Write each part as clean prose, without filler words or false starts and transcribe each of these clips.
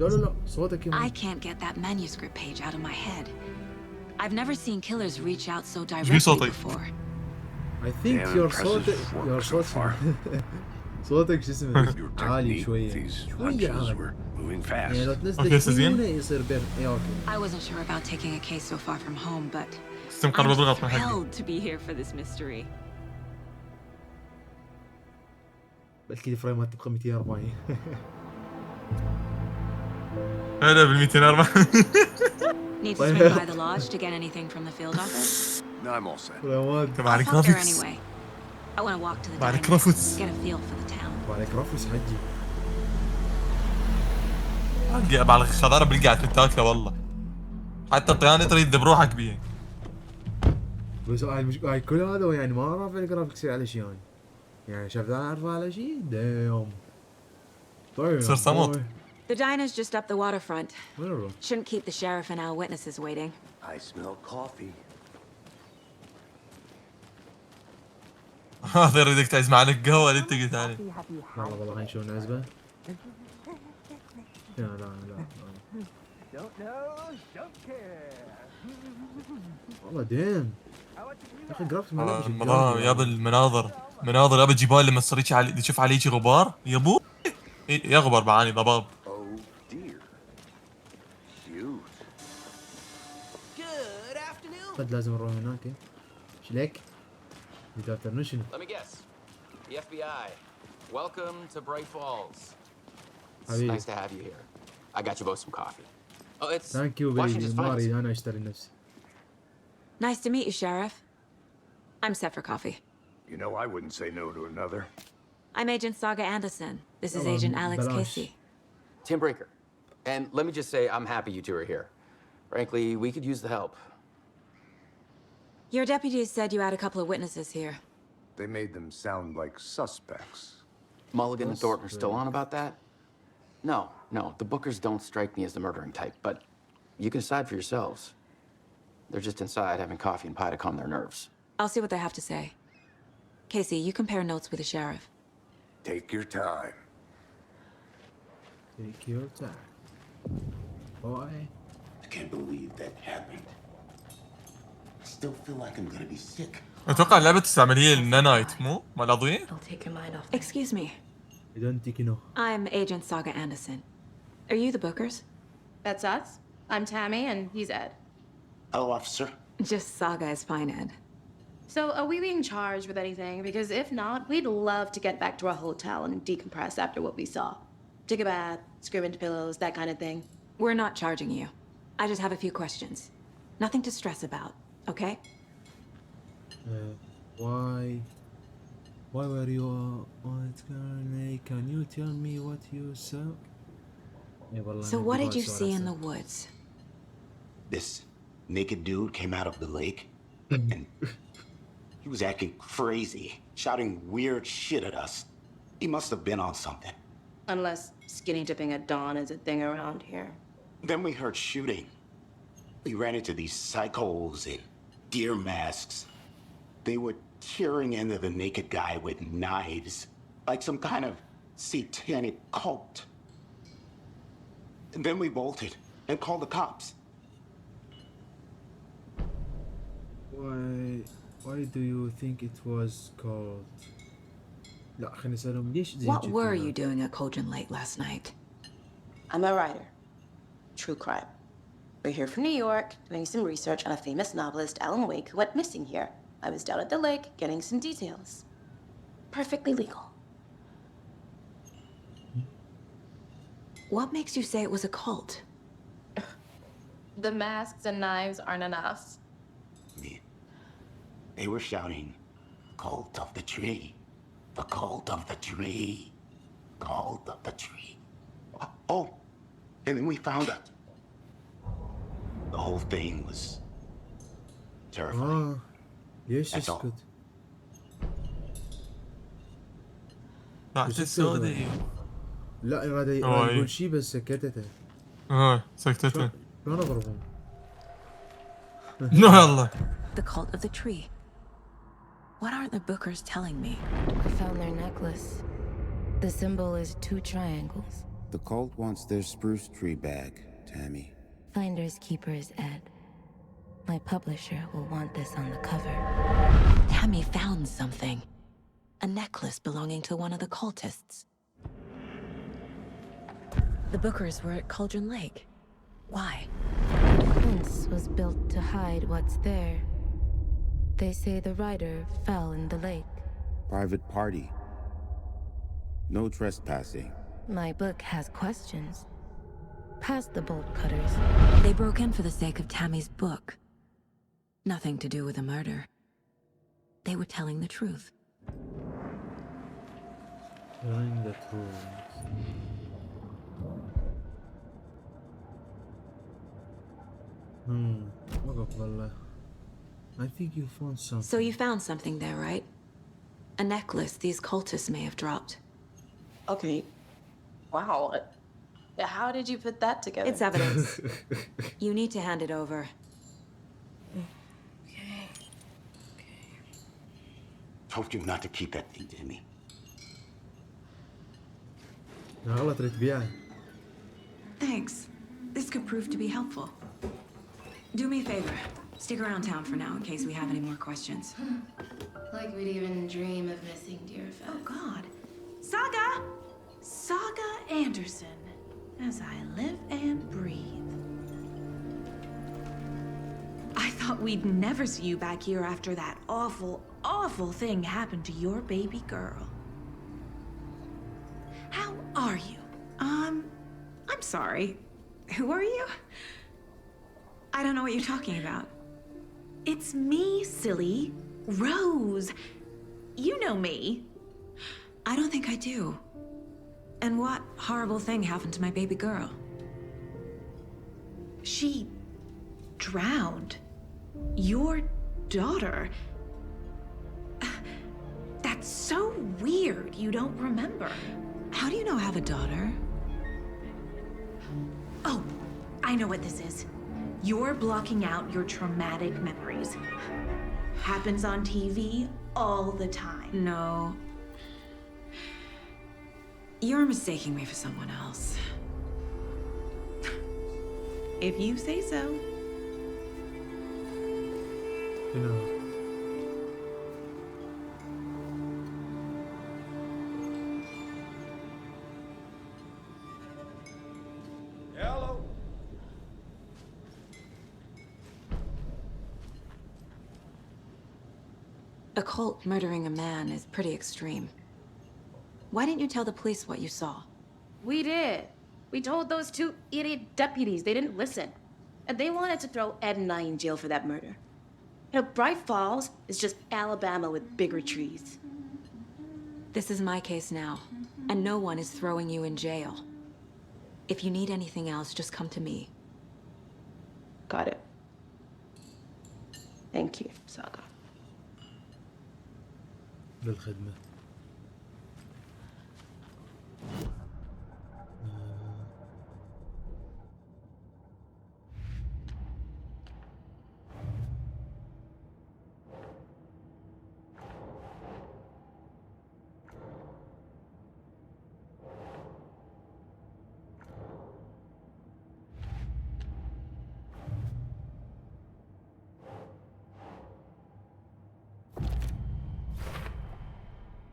لا صوتك I can't get that manuscript page out of my head. I've never seen killers reach out so directly before. I think your صوتك صوتك شو اسمه عالي شوية عالي. يعني لو تنزل شوي هنا يصير بين اوكي. I wasn't sure about taking a case so far from home, but I'm thrilled to be here for this mystery. بلكي الفريمات تبقى 240. هذا بال 204. Need to swing by the lodge to get anything from the field office? No, I'm all set. طبعا I'll pop there anyway. I want to walk to the diner, get a feel for the town. وعليك رفس حجي. ألقى على الخضار بلقى تاكله والله. حتى الطيانة تريد بروحك بيه. بس هاي كل هذا يعني ما رافع الجرافيكس على شيء يعني شاف ذا عارفه على شيء دايم. صار صمت. The diner's just up the waterfront. Shouldn't keep the sheriff and our witnesses waiting. I smell coffee. هذا يريدك تعز معك قهوة اللي انت قلت عليه. والله خلينا نشوف نعزبه. لا. والله ديم. يا اخي جرافيكس ما يا ابو المناظر يا ابو الجبال لما تصير علي تشوف عليه شي غبار يا ابو يا غبار بعاني ضباب. قد لازم نروح هناك. شليك؟ Let me guess. The FBI. Welcome to Bright Falls. It's nice to have you here. I got you both some coffee. Oh, it's Thank you, baby. Mari, أنا أشتري نفسي. Nice to meet you, Sheriff. I'm set for coffee. You know, I wouldn't say no to another. I'm Agent Saga Anderson. This is Agent Alex Casey. Tim Breaker. And let me just say, I'm happy you two are here. Frankly, we could use the help. Your deputies said you had a couple of witnesses here. They made them sound like suspects. Mulligan and Thornton are still on about that? No. The Bookers don't strike me as the murdering type, but you can decide for yourselves. They're just inside having coffee and pie to calm their nerves. I'll see what they have to say. Casey, you compare notes with the sheriff. Take your time. Take your time. Boy. I can't believe that happened. I still feel like I'm gonna be sick. اتوقع اللعبة تستعمل النانايت مو مال اضوية. Excuse me. I don't think you know. I'm Agent Saga Anderson. Are you the Bookers? That's us. I'm Tammy and he's Ed. Hello, officer. Just Saga is fine, Ed. So are we being charged with anything? Because if not, we'd love to get back to our hotel and decompress after what we saw. Take a bath, scream into pillows, that kind of thing. We're not charging you. I just have a few questions. Nothing to stress about, okay? Why were you can you tell me what you saw? So what did you see in the woods? This naked dude came out of the lake and he was acting crazy, shouting weird shit at us. He must have been on something. Unless skinny dipping at dawn is a thing around here. Then we heard shooting. We ran into these psychos in deer masks. They were tearing into the naked guy with knives, like some kind of satanic cult. And then we bolted and called the cops. Why do you think it was called? لا خليني أسألهم ليش زي What were you doing at Cauldron Lake last night? I'm a writer. True crime. We're here from New York, doing some research on a famous novelist, Alan Wake, who went missing here. I was down at the lake, getting some details. Perfectly legal. What makes you say it was a cult? The masks and knives aren't enough. They were shouting, "Cult of the tree, the cult of the tree, cult of the tree." Oh, and then we found it. The whole thing was terrifying. ليش اسكت؟ السعودية. لا هذا يقول شيء بس سكتته. سكتته. شلون اضربهم؟ يلا. The cult of the tree. What aren't the Bookers telling me? I found their necklace. The symbol is 2 triangles. The cult wants their spruce tree back, Tammy. Finders keepers, Ed. My publisher will want this on the cover. Tammy found something. A necklace belonging to one of the cultists. The Bookers were at Cauldron Lake. Why? The fence was built to hide what's there. They say the rider fell in the lake. Private party. No trespassing. My book has questions. Past the bolt cutters. They broke in for the sake of Tammy's book. Nothing to do with a murder. They were telling the truth. Telling the truth. وقف والله. I think you found something. So you found something there, right? A necklace these cultists may have dropped. Okay. Wow. How did you put that together? It's evidence. You need to hand it over. Told you not to keep that thing, Tammy. غلط اللي تبيعه. Thanks. This could prove to be helpful. Do me a favor. Stick around town for now in case we have any more questions. Like we'd even dream of missing dear Fez. Oh, God. Saga! Saga Anderson. As I live and breathe. I thought we'd never see you back here after that awful, awful thing happened to your baby girl. How are you? I'm sorry. Who are you? I don't know what you're talking about. It's me, silly. Rose. You know me. I don't think I do. And what horrible thing happened to my baby girl? She drowned. Your daughter. That's so weird you don't remember. How do you know I have a daughter? Oh, I know what this is. You're blocking out your traumatic memories. Happens on TV all the time. No. You're mistaking me for someone else. If you say so. You know. Hello. A cult murdering a man is pretty extreme. Why didn't you tell the police what you saw? We did. We told those two idiot deputies. They didn't listen. And they wanted to throw Ed and I in jail for that murder. You know, Bright Falls is just Alabama with bigger trees. This is my case now, and no one is throwing you in jail. If you need anything else, just come to me. Got it. Thank you, Saga. للخدمة.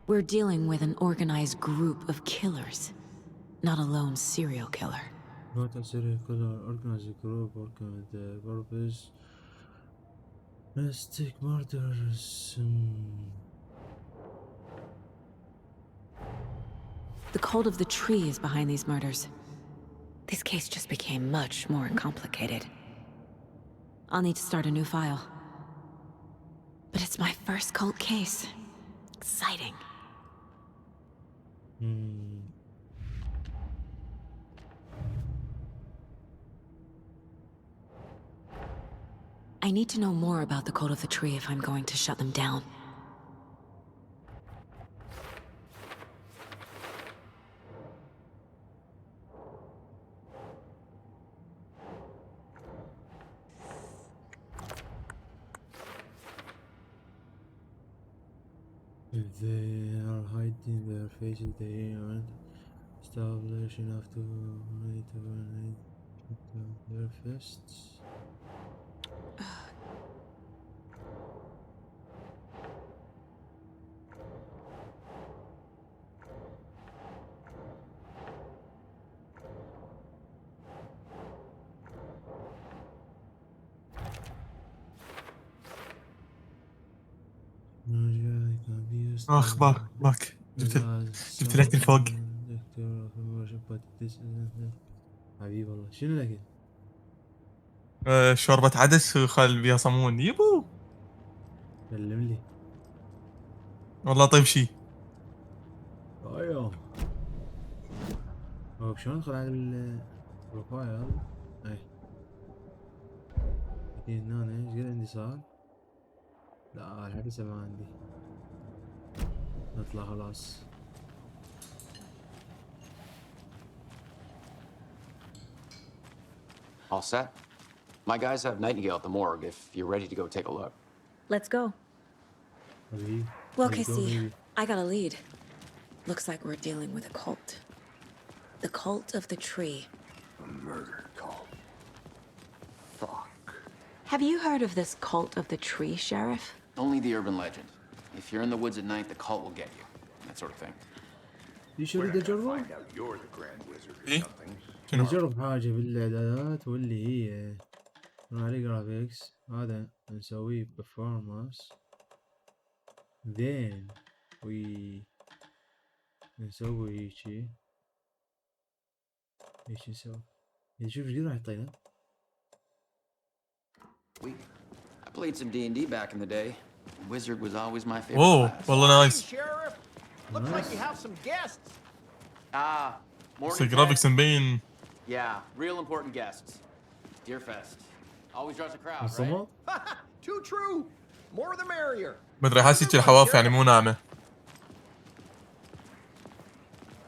We're dealing with an organized group of killers, not a lone serial killer. Not a serial killer, organized group working with the purpose. Let's take murders. The cult of the tree is behind these murders. This case just became much more complicated. I'll need to start a new file. But it's my first cult case. Exciting. I need to know more about the cult of the tree if I'm going to shut them down. If they are hiding their faces, they aren't establish enough to their fists. اخ باك جبت لك الفوق. حبيبي والله شنو الاكل؟ شوربة عدس وخل بيها صمون يبو. سلم لي. والله طيب شي. ايوه. هو شلون ادخل على البروفايل هذا؟ اي. اكيد هنا ايش قد عندي صار؟ لا الحبسة ما عندي. نطلع خلاص. All set? My guys have Nightingale at the morgue if you're ready to go take a look. Let's go. حبيبي. Well, Let's go, Casey, baby. I got a lead. Looks like we're dealing with a cult. The cult of the tree. A murder cult. Fuck. Have you heard of this cult of the tree, Sheriff? Only the urban legend. If you're in the woods at night, the cult will get you. That sort of thing. يشتري تجرب؟ Find out you're the Grand Wizard or إيه؟ something. شنو؟ نجرب حاجة بالإعدادات واللي هي نروح على جرافيكس هذا نسويه performance then نسوي هيجي ايش نسوي؟ شوف ايش راح يعطينا. I played some D&D back in the day. Wizard was always my favorite اوه class. والله نايس. Sheriff, looks like you have some guests. Ah, بس morning. الجرافيكس مبين. Yeah, real important guests. Deer Fest. Always draws a crowd, right? الصمت؟ Too true. More the merrier. مدري حاسس الحواف يعني مو ناعمة.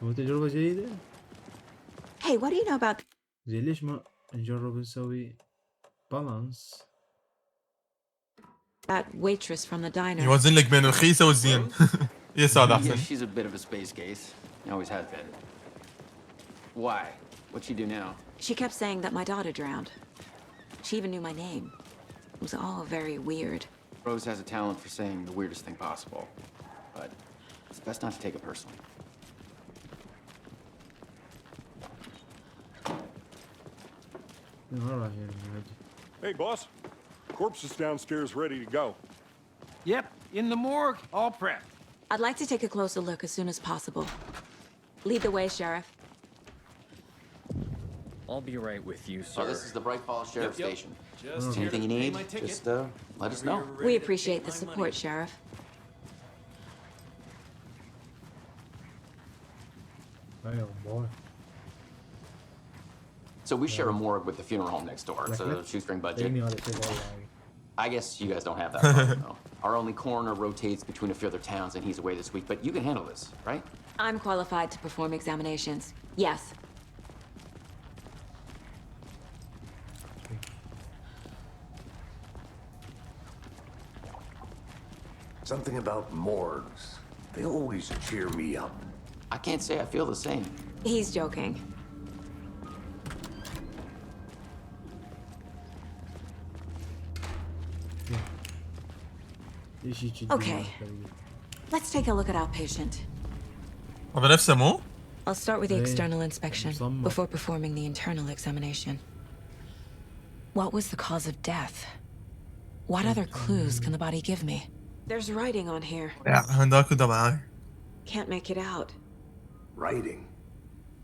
هو تجربة جيدة؟ Hey, what do you know about زين ليش ما نجرب نسوي بالانس؟ that waitress from the diner? يوازن لك بين الرخيصة والزين. يس هذا Yeah, أحسن. she's a bit of a space case. Always has been. Why? What'd she do now? She kept saying that my daughter drowned. She even knew my name. It was all very weird. Rose has a talent for saying the weirdest thing possible. But it's best not to take it personally. ما راح يعني عادي. Hey, boss. Corpse is downstairs ready to go. Yep, in the morgue, all prepped. I'd like to take a closer look as soon as possible. Lead the way, Sheriff. I'll be right with you, sir. So this is the Bright Falls Sheriff Yep. Station. Just here Anything to you pay need, my ticket. just let us know. We appreciate the support, Sheriff. ايوه boy. So we share a morgue with the funeral home next door. It's a shoestring budget. تجيني هذا الشيء والله. I guess you guys don't have that problem, though. Our only coroner rotates between a few other towns, and he's away this week. But you can handle this, right? I'm qualified to perform examinations. Yes. Something about morgues. They always cheer me up. I can't say I feel the same. He's joking. ايش يجي Okay. Let's take a look at our patient. هذا نفسه مو؟ I'll start with the Hey, external inspection some- before performing the internal examination. What was the cause of death? What other clues can the body give me? There's writing on here. هنداك وده معاي. Can't make it out. Writing.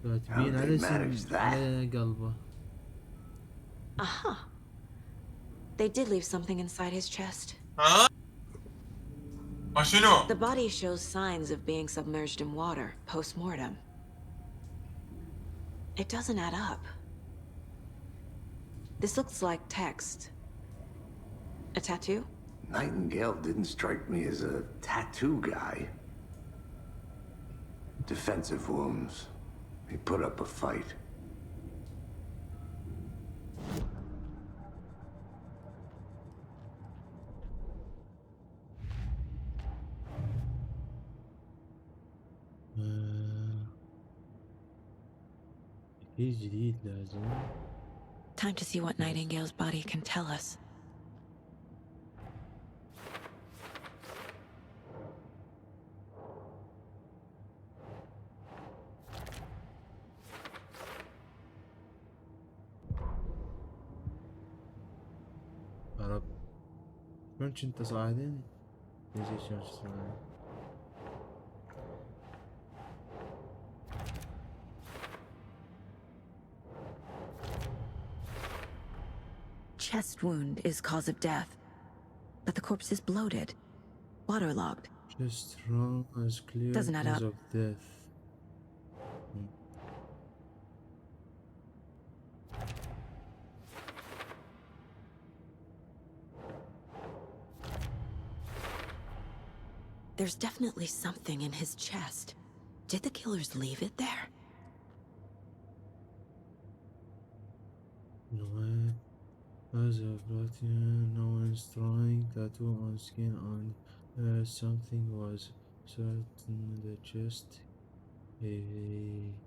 تبين على manage that? على قلبه. Aha. They did leave something inside his chest. ها؟ شنو؟ The body shows signs of being submerged in water post-mortem. It doesn't add up. This looks like text. A tattoo? Nightingale didn't strike me as a tattoo guy. Defensive wounds. He put up a fight. في جديد لازم. Time to see what Nightingale's body can tell us. رب شلون كنت صاعدين؟ ليش شلون صاعدين؟ Chest wound is cause of death, but the corpse is bloated, waterlogged. Just wrong as clear Doesn't add cause up. of death. There's definitely something in his chest. Did the killers leave it there? No way. As a platinum, no one's trying tattoo on skin on something was certain the chest. A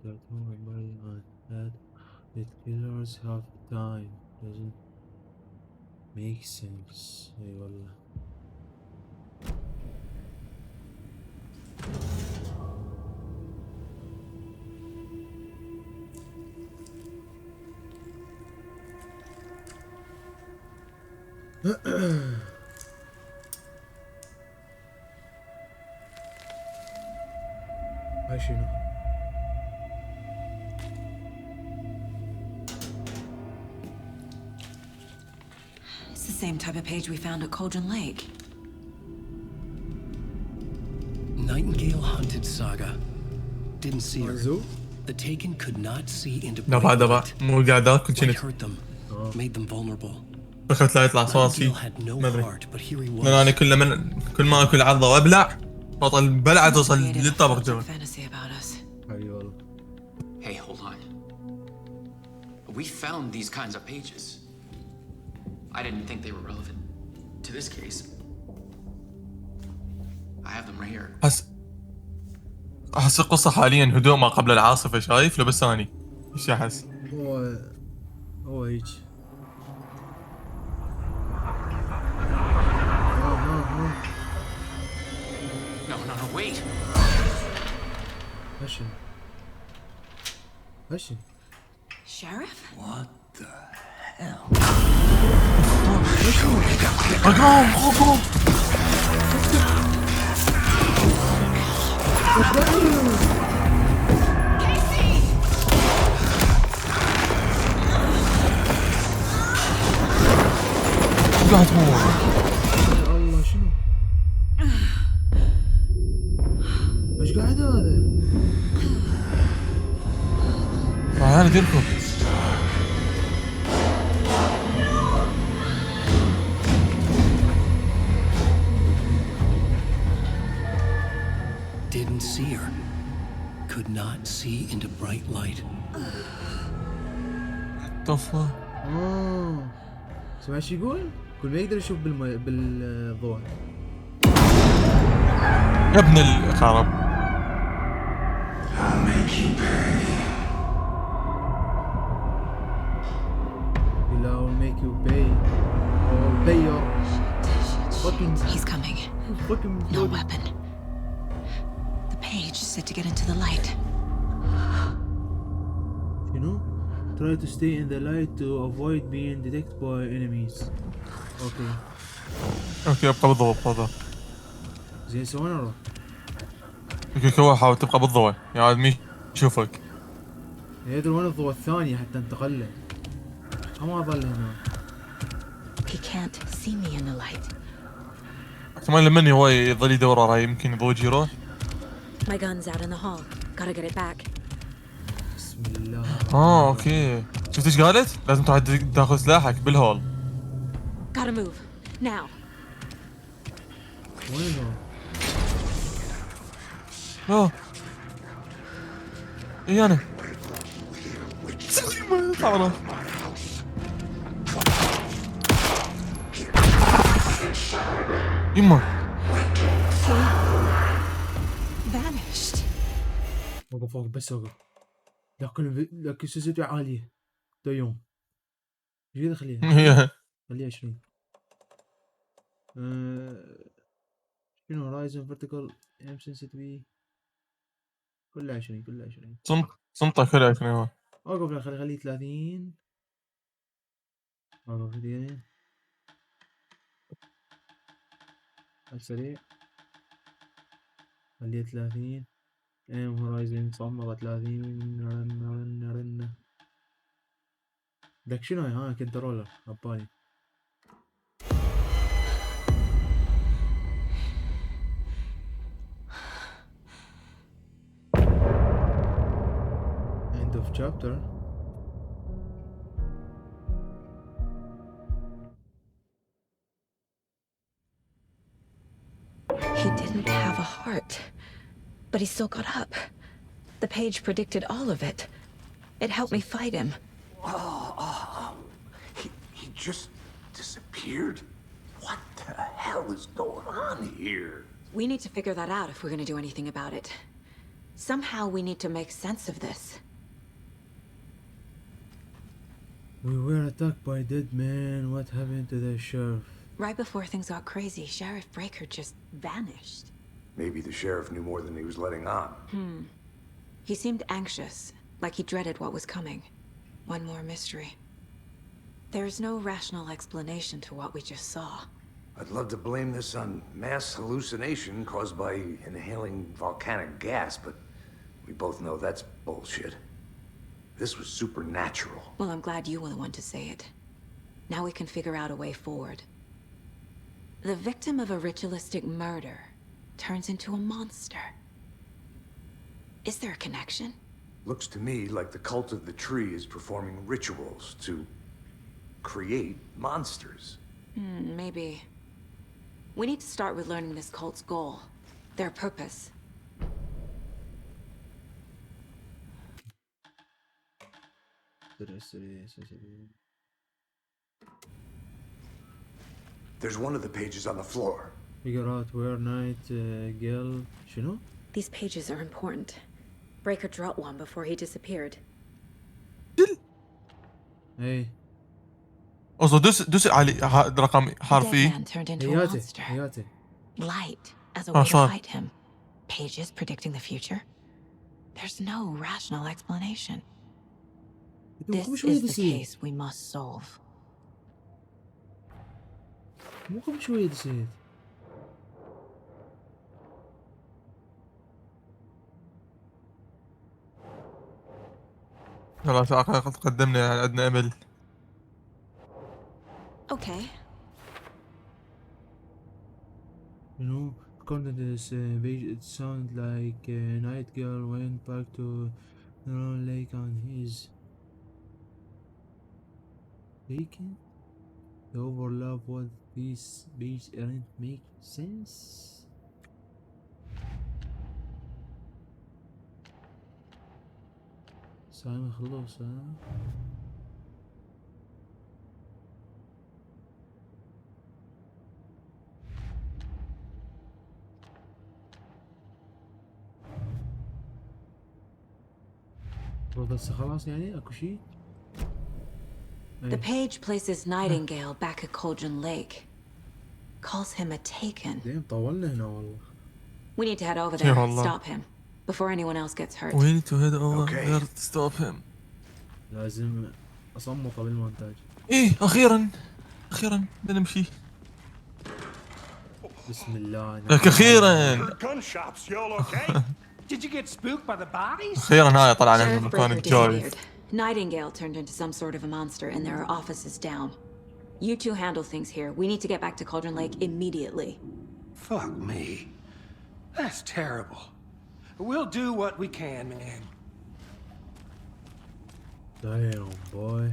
tattoo on body on that. It killers have time. Doesn't make sense. اي والله. هاي شنو؟ It's the same type of page we found at Cauldron Lake. Nightingale hunted Saga. Didn't see her. Zoo? The Taken could not see into لا بعد bright بقى light. مو قاعدات كنت What كنت hurt them made them vulnerable. فكرت لا يطلع صوت فيه Nightingale had no ما ادري heart, but here he لان انا was. كل ما اكل عضه وابلع بطل بلعه توصل للطبق جوا. Fantasy about us. اي والله. Hey, hold on. We found these kinds of pages. I didn't think they were relevant to this case. I have them right here. احس القصه حاليا هدوء ما قبل العاصفه، شايف؟ لو بس ثاني ايش احس؟ هو هيك. No, wait. هشم. هشم. Sheriff? What the hell? رقم قاعد تموت. يا الله شنو؟ ايش قاعد هذا؟ تعال ديركم. Didn't see her. Could not see into bright light. طفى. سمعت شو يقول؟ يقول ما يقدر يشوف بالضوء. يا ابن الخرب. يقول له I'll make you pay. I'll pay your fucking. He's coming. Fucking. No weapon. The page said to get into the light. You know? Try to stay in the light to avoid being detected by enemies. Okay. اوكي ابقى بالضوء هذا. زين سوينا ولا؟ اوكي هو حاول تبقى بالضوء يا عاد يشوفك. يدري وين الضوء الثاني حتى انتقل له. ما ظل هنا. He can't see me in the light. احتمال لما هو يظل يدور وراي يمكن الضوء يروح. My gun's out in the hall. Gotta get it back. بسم الله. اوكي شفت ايش قالت؟ لازم تاخذ سلاحك بالهول. Gotta move. Now. وينه؟ اوه اي انا تعال يما Vanished. وقف بس وقف. لكن سيسيتي عالية ده يوم ايش كده خليها 20 شنو هورايزن فيرتيكال ام سنسيتيفي كلها 20 صمتك كده 20. اوقف لا خليه 30 اوقف دقيقة السريع خليه 30 ام هورايزن صمغة 30 رن داك شنو ها كنترولر عبالي end of chapter He didn't have a heart, but he still got up. The page predicted all of it. It helped me fight him. He just disappeared? What the hell is going on here? We need to figure that out if we're gonna do anything about it. Somehow we need to make sense of this. we were attacked by dead men. What happened to the sheriff? Right before things got crazy, Sheriff Breaker just vanished. Maybe the sheriff knew more than he was letting on. He seemed anxious, like he dreaded what was coming. One more mystery. There's no rational explanation to what we just saw. I'd love to blame this on mass hallucination caused by inhaling volcanic gas, but we both know that's bullshit. This was supernatural. Well, I'm glad you were the one to say it. Now we can figure out a way forward. The victim of a ritualistic murder turns into a monster. Is there a connection? Looks to me like the cult of the tree is performing rituals to create monsters. Maybe. We need to start with learning this cult's goal. Their purpose. There's one of the pages on the floor. Figure out where Night Gale شنو؟ These pages are important. Breaker dropped one before he disappeared. اي اصلا دوس على رقم حرفي. Dead man turned into a monster. حياتي Light as a way to صار. fight him. Pages predicting the future. There's no rational explanation. This is the case we must solve. مو قبل شوية نسيت خلاص قدمنا يعني عندنا امل. Okay. You know, according to this page, it sounds like Night Girl went back to the lake on his weekend. The overlap with these beach aren't make sense. سامي خلص ها بس خلاص يعني اكو شيء. The page places Nightingale back at Cauldron Lake. Calls him a taken. زين طولنا هنا والله. We need to head over there and stop him before anyone else gets hurt. We need to head over there to stop him. لازم اصمته بالمونتاج. ايه اخيرا بدنا نمشي. بسم الله. لك اخيرا. Gun shops, y'all okay? Did you get spooked by the bodies? اخيرا هاي طلع من Sheriff المكان Breaker الجاي. disappeared. Nightingale turned into some sort of a monster and there are offices down. You two handle things here. We need to get back to Cauldron Lake immediately. Fuck me. That's terrible. We'll do what we can, man. Damn, boy.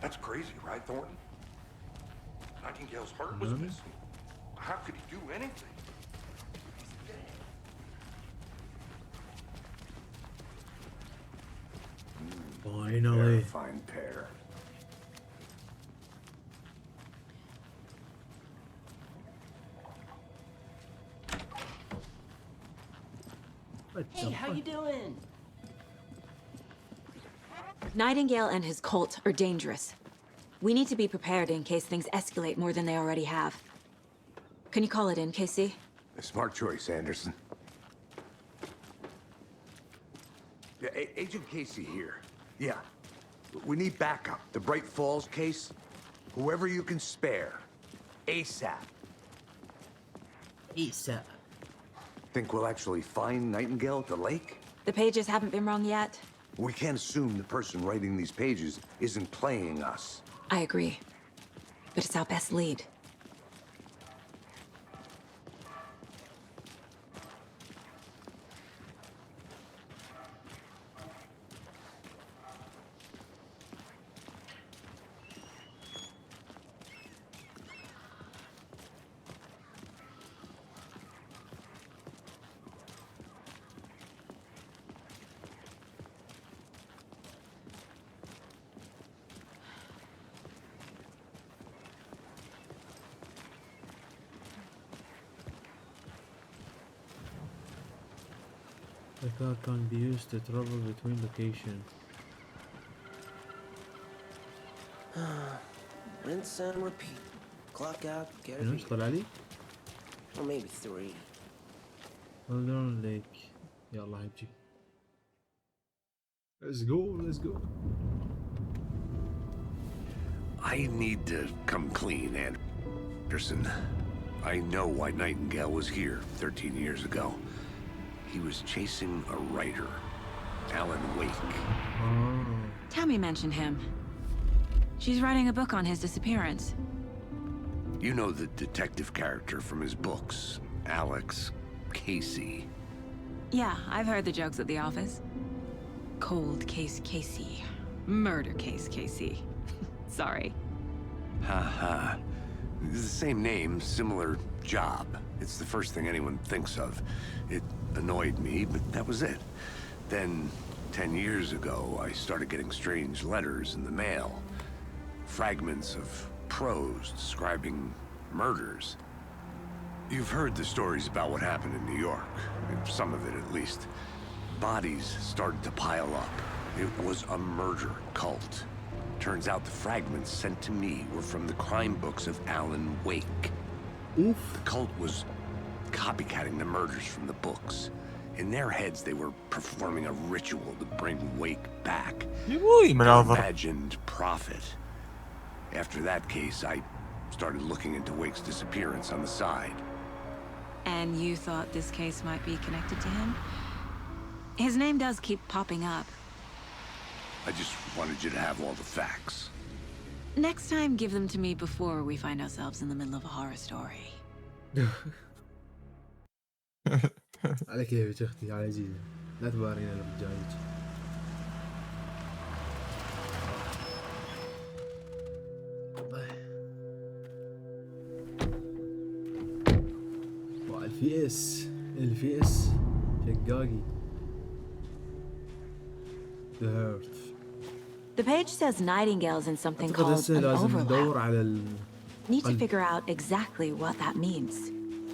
That's crazy, right, Thornton? Nightingale's heart was missing. How could he do anything? He's dead. Finally. Fine pair. Hey, how you doing? Nightingale and his cult are dangerous. We need to be prepared in case things escalate more than they already have. Can you call it in, Casey? A smart choice, Anderson. Yeah, Agent Casey here. Yeah. We need backup. The Bright Falls case. Whoever you can spare. ASAP. ASAP. Think we'll actually find Nightingale at the lake? The pages haven't been wrong yet. We can't assume the person writing these pages isn't playing us. I agree. But it's our best lead. The car can be used to travel between locations. Rinse and repeat. Clock out, get a شنو ايش beat. طلع لي؟ Or maybe 3. Hold on lake. يلا هجي. Let's go, let's go. I need to come clean, Anderson. I know why Nightingale was here 13 years ago. He was chasing a writer, Alan Wake. Tammy mentioned him. She's writing a book on his disappearance. You know the detective character from his books, Alex Casey. Yeah, I've heard the jokes at the office. Cold case Casey. Murder case Casey. Sorry. Ha. It's the same name, similar job. It's the first thing anyone thinks of. It annoyed me, but that was it. Then, 10 years ago, I started getting strange letters in the mail. Fragments of prose describing murders. You've heard the stories about what happened in New York. Some of it, at least. Bodies started to pile up. It was a murder cult. Turns out the fragments sent to me were from the crime books of Alan Wake. Oof. The cult was copycatting the murders from the books. In their heads, they were performing a ritual to bring Wake back. Imagined profit. After that case, I started looking into Wake's disappearance on the side. And you thought this case might be connected to him? His name does keep popping up. I just wanted you to have all the facts. Next time, give them to me before we find ourselves in the middle of a horror story. على كيفك اختي على جيزة لا تبارينا الرجايج. الفي اس شقاقي. The Heart. The page says Nightingale's in something called an overlap. Need to figure out exactly what that means.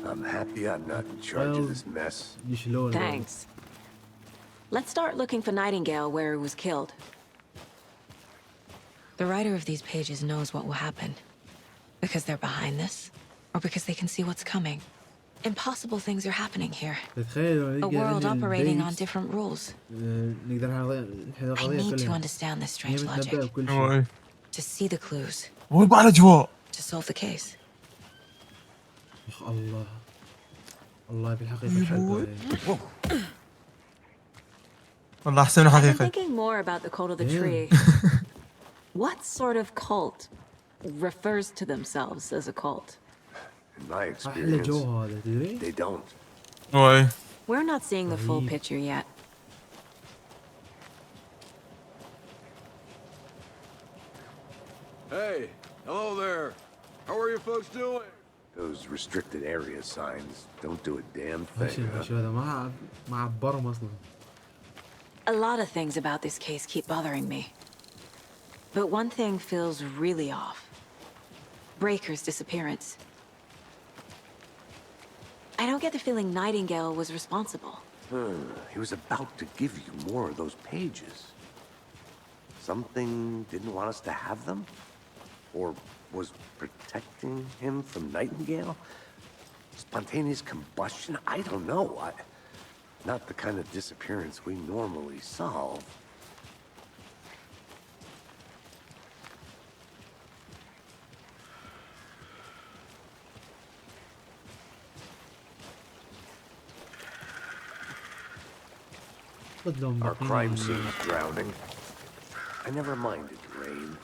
I'm happy I'm not in charge of this mess. Thanks. Let's start looking for Nightingale where he was killed. The writer of these pages knows what will happen. Because they're behind this, or because they can see what's coming. Impossible things are happening here. A world operating on different rules. I need to understand this strange logic. To see the clues. To solve the case. الله بالحقيقة والله أحسن حقيقة. I'm thinking more about the cult of the tree. What sort of cult refers to themselves as a cult? In my experience, they don't. We're not seeing the full picture yet. Hey, hello there. How are you folks doing? Those restricted area signs don't do a damn thing. A lot of things about this case keep bothering me. But one thing feels really off. Breaker's disappearance. I don't get the feeling Nightingale was responsible. He was about to give you more of those pages. Something didn't want us to have them? Or was protecting him from Nightingale? Spontaneous combustion? I don't know. Not the kind of disappearance we normally solve. Our crime scene's drowning. I never minded rain.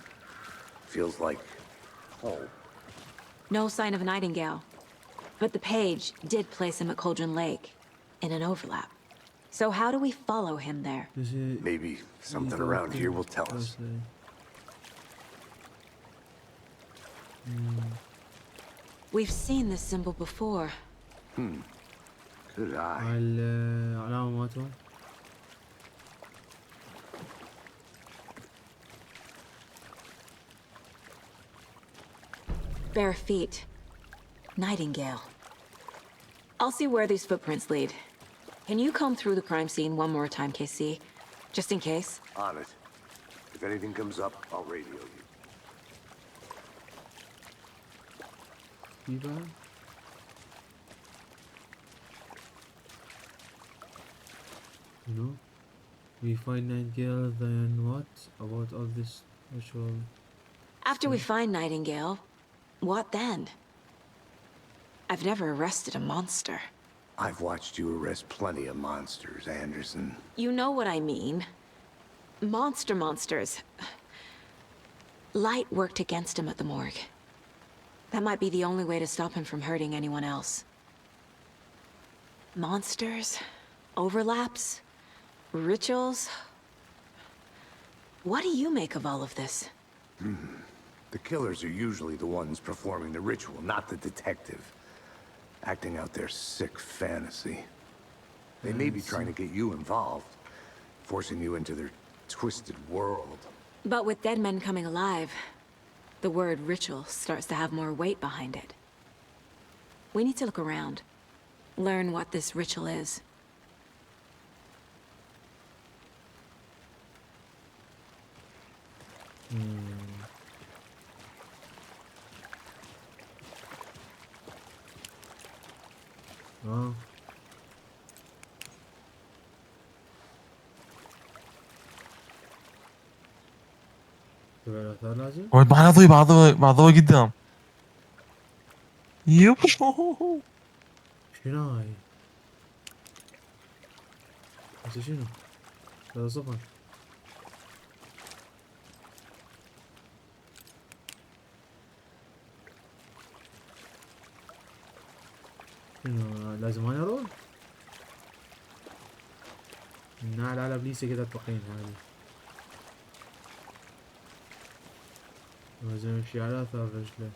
Feels like home. No sign of Nightingale. But the page did place him at Cauldron Lake, in an overlap. So how do we follow him there? Maybe something around here will tell us. We've seen this symbol before. Good eye. العلامة ماتوا. Bare feet. Nightingale. I'll see where these footprints lead. Can you comb through the crime scene one more time, KC? Just in case? On it. If anything comes up, I'll radio you. No. We find Nightingale, then what about all this ritual? After we find Nightingale, what then? I've never arrested a monster. I've watched you arrest plenty of monsters, Anderson. You know what I mean. Monsters. Light worked against him at the morgue. That might be the only way to stop him from hurting anyone else. Monsters? Overlaps? Rituals? What do you make of all of this? The killers are usually the ones performing the ritual, not the detective. Acting out their sick fantasy. They may be trying to get you involved, forcing you into their twisted world. But with dead men coming alive, the word ritual starts to have more weight behind it. We need to look around. Learn what this ritual is. لازم؟ معنا ضوء مع ضوء قدام. يب. شنو هاي؟ هسه شنو؟ هذا صفر. شنو لازم هاي اروح؟ نعل على ابليسي كده الطقين هذه. لازم امشي على اثار رجله.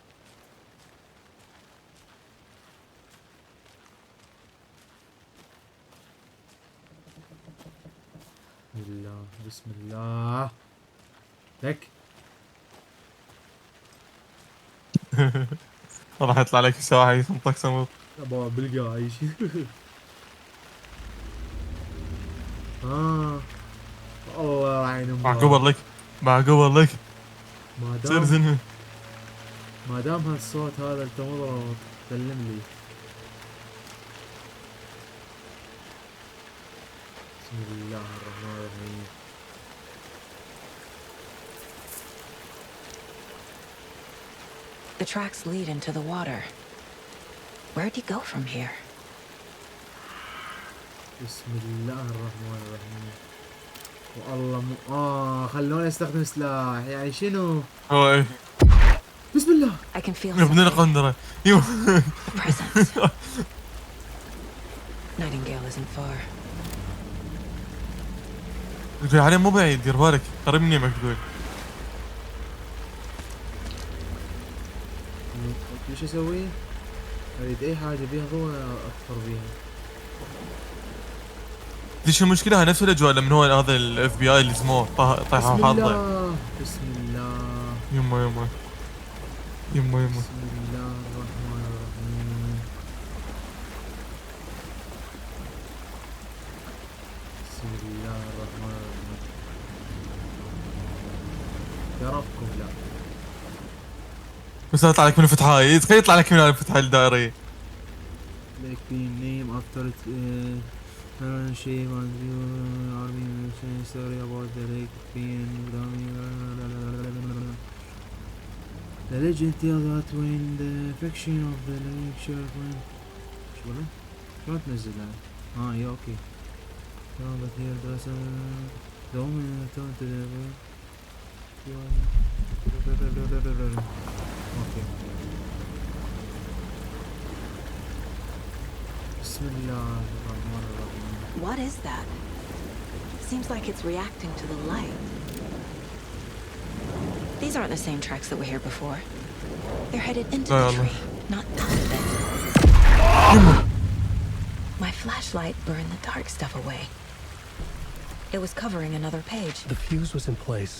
بسم الله بسم الله. لك. راح يطلع لك سواحي ينطق سمط. ابغى بلقى اي شيء. الله عين مع قبر لك ما دام هالصوت هذا انت مضرب تكلم لي. بسم الله الرحمن الرحيم. The tracks lead into the water. Where'd he go from here? بسم الله الرحمن الرحيم. والله خلوني استخدم سلاح يعني شنو؟ هاي بسم الله. I can feel ابن القندرة. presence. Nightingale isn't far. يقول عليه مو بعيد، دير بالك قريب مني مقدور. ايش اسوي؟ اريد اي حاجة بيها ضوء اطفر بيها. ليش المشكلة؟ نفس الاجواء لما هو هذا الاف بي اي اللي اسمه طايحة حاضة. بسم الله. يما بسم الله الرحمن الرحيم. بسم الله الرحمن الرحيم. يا ربكم لا. بس يطلع لك من الفتحة هاي، تخيل يطلع لك من الفتحة الدائرية. Like the name after it shape and army story about the lake being the legend tells that when the fiction of the lake share when شو ولا؟ شو تنزلها؟ يا اوكي. But here does the woman turned to the okay. What is that? Seems like it's reacting to the light. These aren't the same tracks that were here before. They're headed into the tree, not out of it. My flashlight burned the dark stuff away. It was covering another page. The fuse was in place.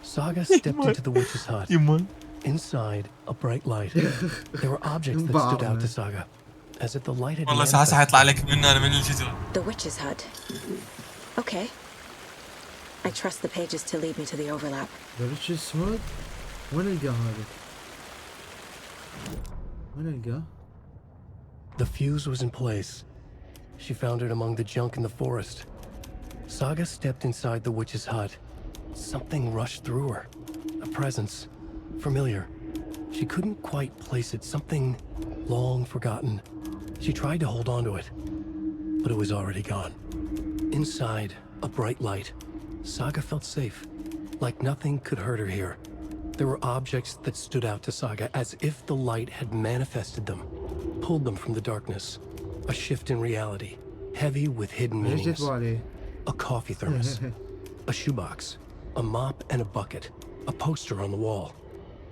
Saga stepped into the witch's hut. Inside, a bright light. There were objects that stood out to Saga, as if the light had manifested. The witch's hut. Okay. I trust the pages to lead me to the overlap. The witch's hut? وين القاه هذا؟ وين القاه؟ The fuse was in place. She found it among the junk in the forest. Saga stepped inside the witch's hut. Something rushed through her. A presence. Familiar. She couldn't quite place it. Something long forgotten. She tried to hold on to it, but it was already gone. Inside, a bright light. Saga felt safe, like nothing could hurt her here. There were objects that stood out to Saga as if the light had manifested them, pulled them from the darkness. A shift in reality, heavy with hidden meanings. A coffee thermos, a shoebox, a mop and a bucket, a poster on the wall,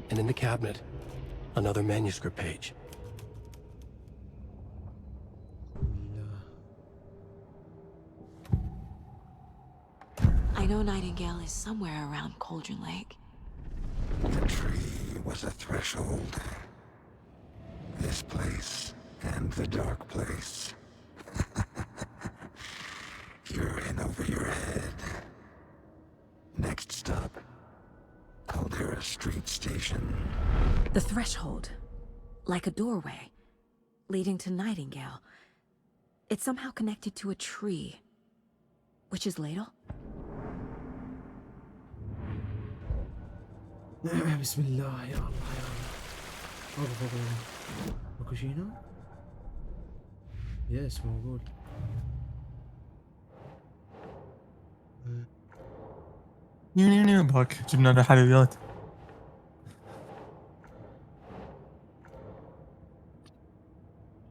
and in the cabinet, another manuscript page. I know Nightingale is somewhere around Cauldron Lake. The tree was a threshold. This place and the dark place. You're in over your head. Next stop, Caldera Street Station. The threshold. Like a doorway. Leading to Nightingale. It's somehow connected to a tree. Witch's ladle? بسم الله يا الله يا الله. ماكو شي هنا؟ يس موجود. باك جبنا له حلويات.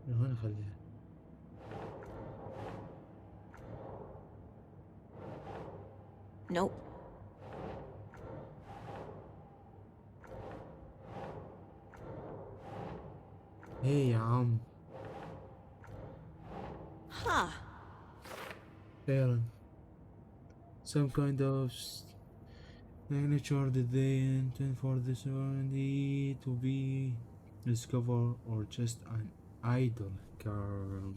هنا خليها. Nope. ايه يا عم. Huh. فعلا. Some kind of signature that they intend for this worthy to be discovered or just an idol girl.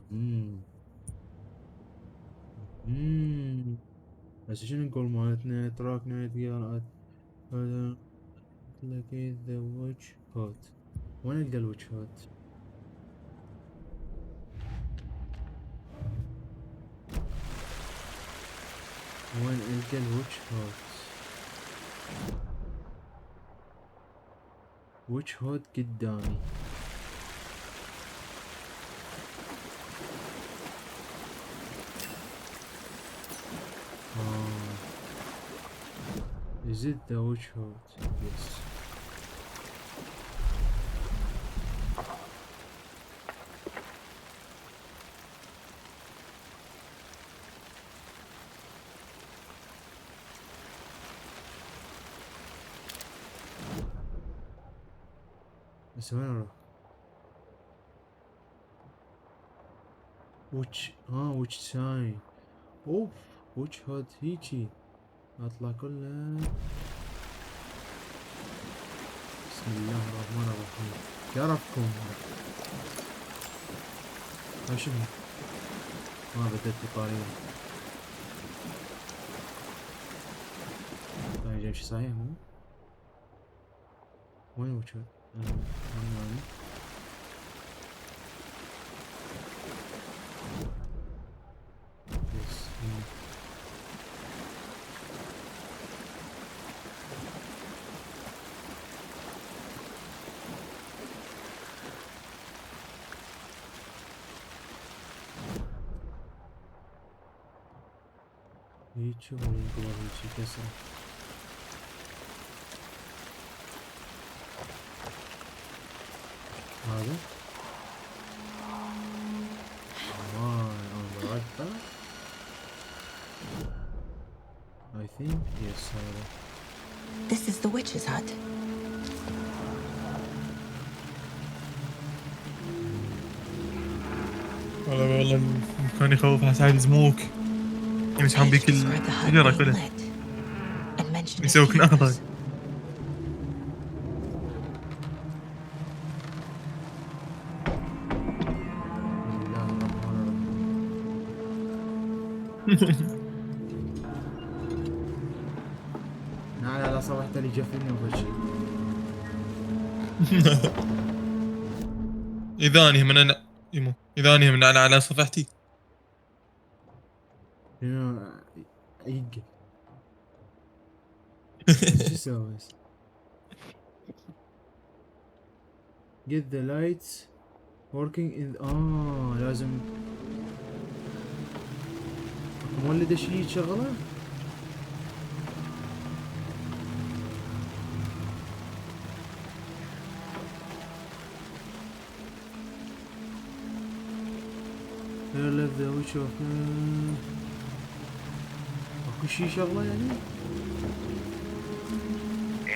بس شنو نقول مالتنا تراك نايت غيل لقيت ذا ويتش هات. وين القى الويتش هات؟ وين القى الويتش هات؟ ويتش هات قدامي. Is it the witch hut? Yes. بس وين اروح؟ ويتش ويتش ساين. اوف ويتش هات هيجي اطلع كلها. بسم الله الرحمن الرحيم. يعرفكم شنو؟ بدأت بطارية. يمشي صحيح مو؟ وين وجهه؟ هيجي وينقلب هيجي كسر. هذا on the right path. I think yes هذا. This is the witch's hut. والله المكان يخوف، حاسس زموك يمسحون بيك الشجرة كلها يسويك نهضة. لا صبحت لي جفني وفشي. إذا أني من أنا يمو إذا أني من على صفحتي يقل. شو اسوي؟ Get the lights working in لازم مولد شيء شغله. left the witch of اكو شي شغله يعني.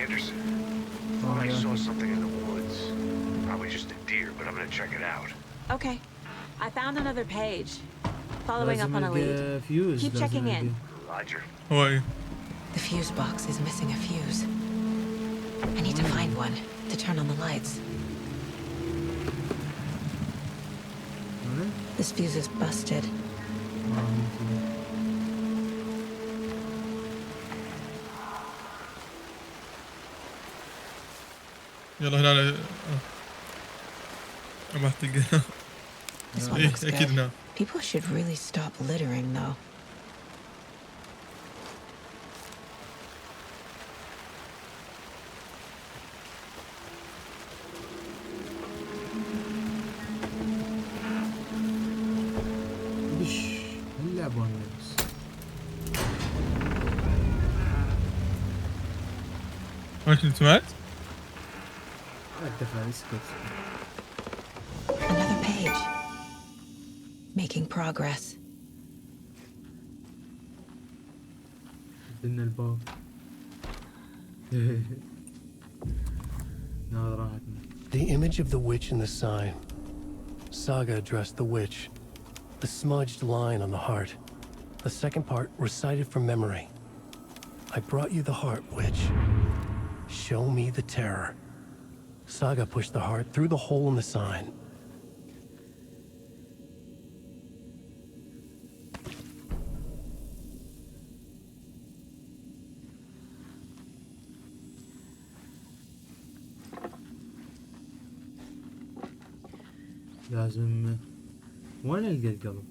Anderson, I saw something in the woods. Probably just a deer, but I'm gonna check it out. Okay. I found another page. Following up on a lead. Keep checking in. Roger. Why? The fuse box is missing a fuse. I need to find one to turn on the lights. This fuse is busted. يلا هنا ما تلقى. This one looks good. People should really stop littering, though. وش اللي سمعت؟ Another page. Making progress. بدنا الباب. The image of the witch in the sign. Saga addressed the witch. The smudged line on the heart. The second part recited from memory. I brought you the heart, witch. Show me the terror. Saga pushed the heart through the hole in the sign. لازم وين القى القلب؟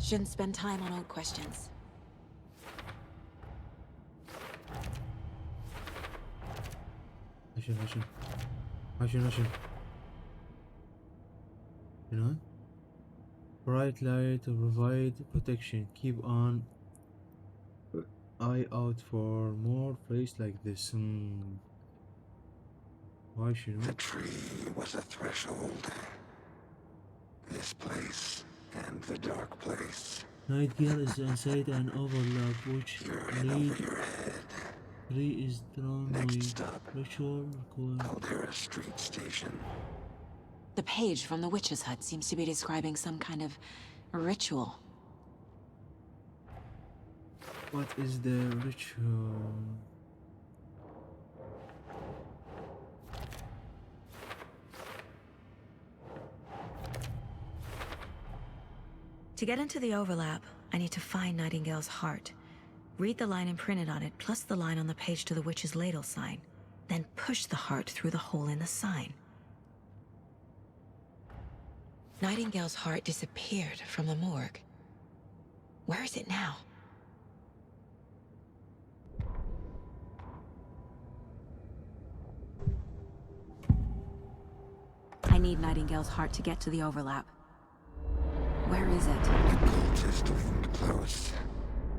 Shouldn't spend time on old questions. عشان you know, bright light to provide protection. Keep on eye out for more places like this. Why should the tree was a threshold. This place and the dark place. Night Gale is inside an overlap which lead tree is drawn with ritual Caldera Street Station. The page from the witch's hut seems to be describing some kind of ritual. What is the ritual? To get into the overlap, I need to find Nightingale's heart. Read the line imprinted on it, plus the line on the page to the witch's ladle sign. Then push the heart through the hole in the sign. Nightingale's heart disappeared from the morgue. Where is it now? I need Nightingale's heart to get to the overlap. Where is it? The cultist wasn't close.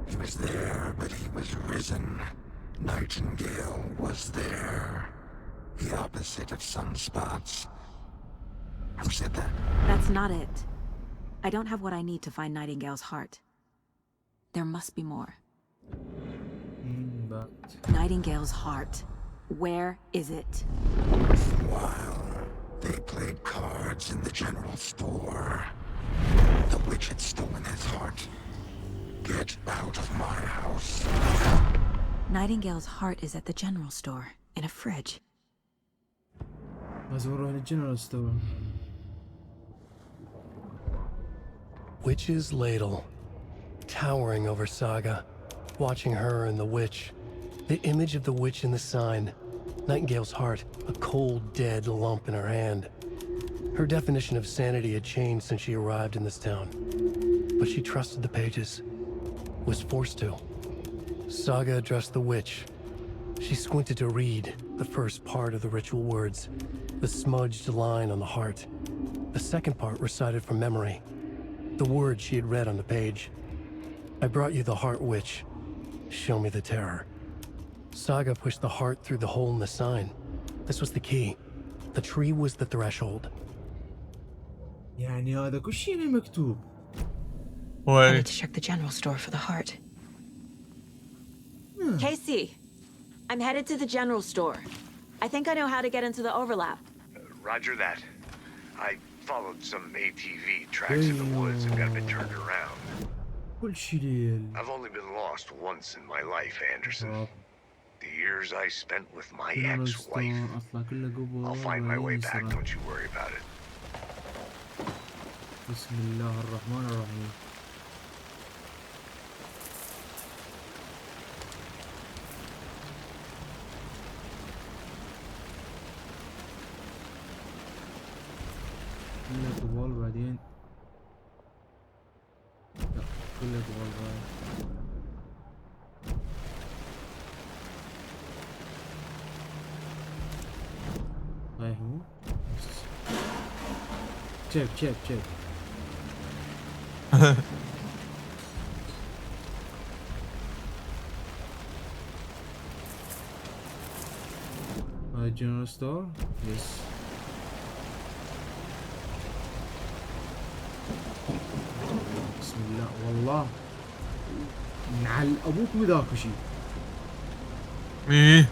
He was there, but he was risen. Nightingale was there. The opposite of sunspots. Who said that? That's not it. I don't have what I need to find Nightingale's heart. There must be more. But Nightingale's heart. Where is it? While they played cards in the general store, the witch had stolen his heart. Get out of my house. Nightingale's heart is at the general store, in a fridge. لازم نروح للجنرال ستور. Witch's ladle, towering over Saga, watching her and the witch. The image of the witch in the sign. Nightingale's heart, a cold, dead lump in her hand. Her definition of sanity had changed since she arrived in this town. But she trusted the pages. Was forced to. Saga addressed the witch. She squinted to read the first part of the ritual words, the smudged line on the heart. The second part recited from memory, the words she had read on the page. I brought you the heart, witch. Show me the terror. Saga pushed the heart through the hole in the sign. This was the key. The tree was the threshold. يعني هذا كل شيء مكتوب. I need to check the general store for the heart. Casey, I'm headed to the general store. I think I know how to get into the overlap. Roger that. I followed some ATV tracks in the woods and got a bit turned around. كل شيء ليل. I've only been lost once in my life, Anderson. The years I spent with my ex-wife. I'll find my way back, don't you worry about it. بسم الله الرحمن الرحيم. كلها طوال بعدين لا كلها طوال بعد هاي هو check general store, yes. بسم الله والله نعل ابوك وذاك شيء. ايه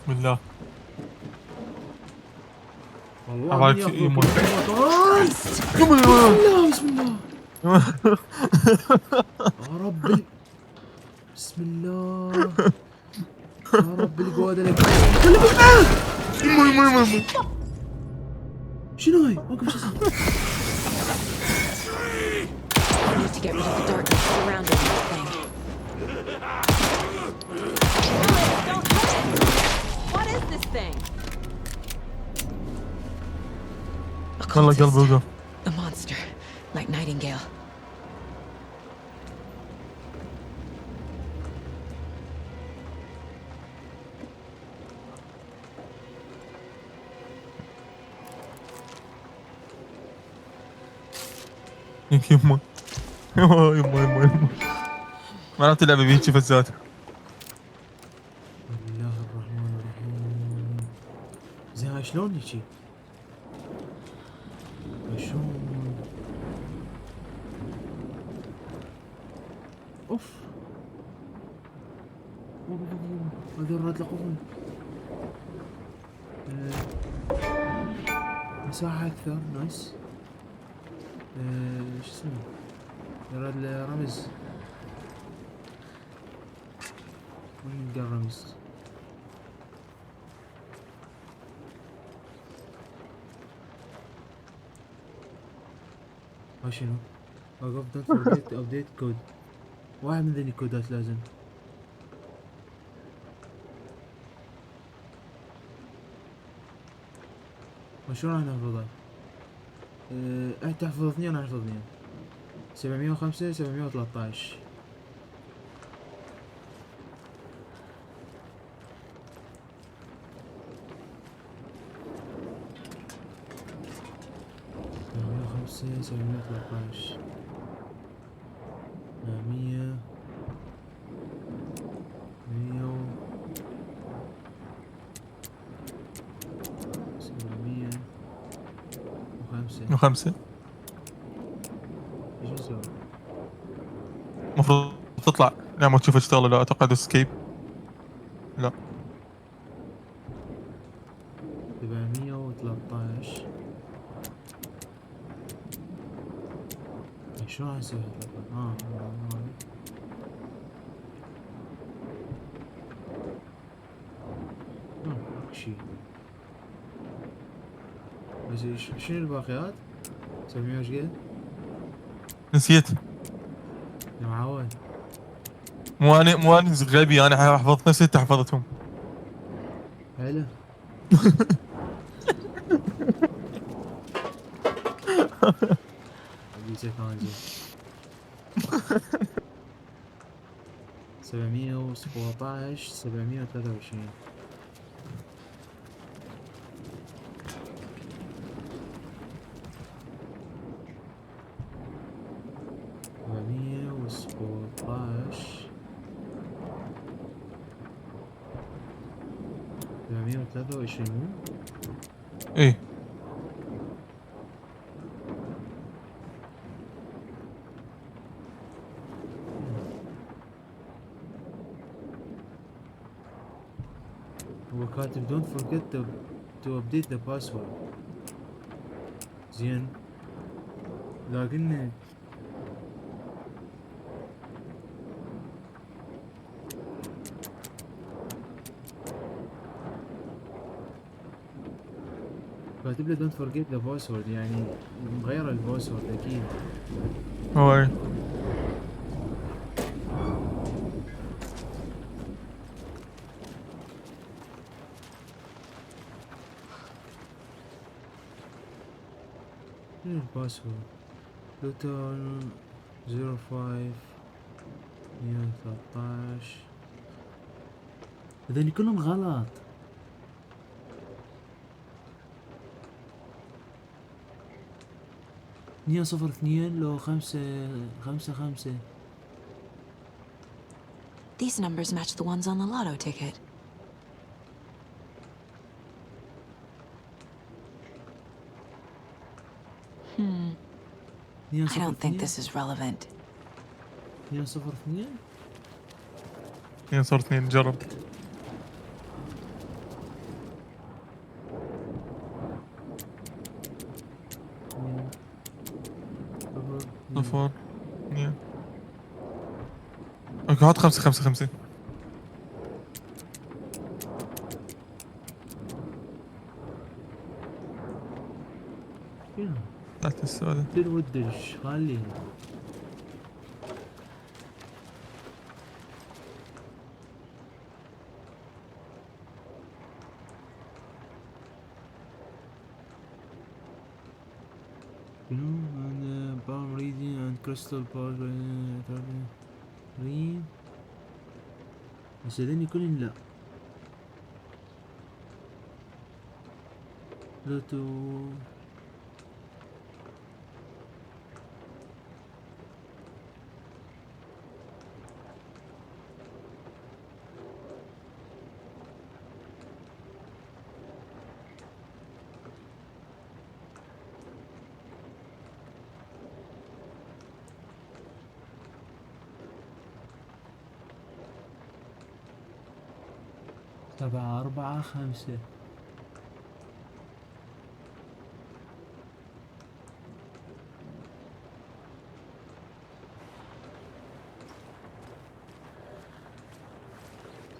بسم الله والله أبغاك ياخذ يموت. بسم الله يا رب بسم الله يا رب القوادة لك. شنو هاي؟ وقف شو اسمه؟ I need to get rid of the darkness surrounding this thing. Don't touch it! What is this thing? والله قلبي وقف. A monster, like Nightingale. يما يما معناته اللعبة بيجي فزات. بسم الله الرحمن الرحيم. زين هاي شلون هيجي؟ شلون؟ اوف هذول راد لقوهم. مساحة أكثر نايس. شو اسمه؟ يراد الرمز. وين نلقى الرمز؟ شنو؟ وقف don't forget to update code. واحد من ذني الكودات لازم. وشلون راح نحفظها؟ انت تحفظ اثنين انا احفظ اثنين. 705 713. خمسة 713 100 5 ايش نسوي؟ المفروض تطلع نعم تشوف اشتغل ولا لا. اتوقع اسكيب. لا 713. شلون راح نسوي هذا؟ ماكو شي. بس شنو الباقيات؟ 700 وش قد؟ نسيت. يا معود. مو انا غبي، انا حفظت نفس انت حفظتهم. حلو. ابيك كان زين. 717 723. سبعمية وثلاثة وعشرين مو؟ ايه هو كاتب don't forget to update the password. زين لكن كاتب لي don't forget the password، يعني مغير الباسورد اكيد. هو ايه شنو الباسورد؟ توتال 05 113. هذول كلهم غلط. اثنين صفر اثنين لو خمسة خمسة خمسة. These numbers match the ones on the lotto ticket. I don't think this is relevant. 202 صار 2 جرب. صفر 2. اوكي حط 5 5 5. تحت السؤال تودش خليه. and palm reading and crystal ball read. بس هذين كلهم لا. لوتو 7 4 5.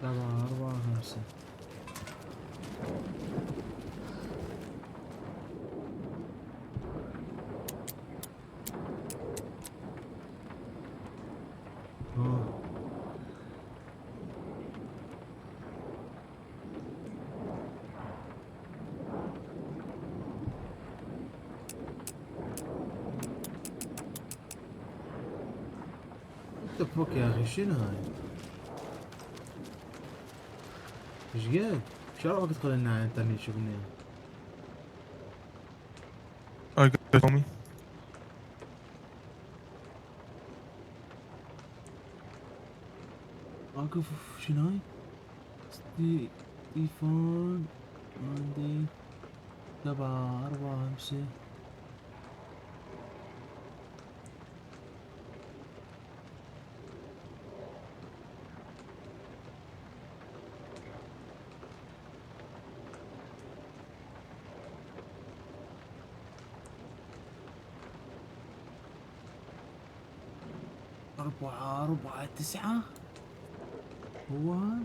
سبعة 4 5. تفك يا اخي شنو هاي؟ ايش قد؟ شو تدخل لنا على الانترنت شوفني؟ تومي اقف شنو هاي؟ ستيفان عندي 7 4 5 4 9 هو هذا؟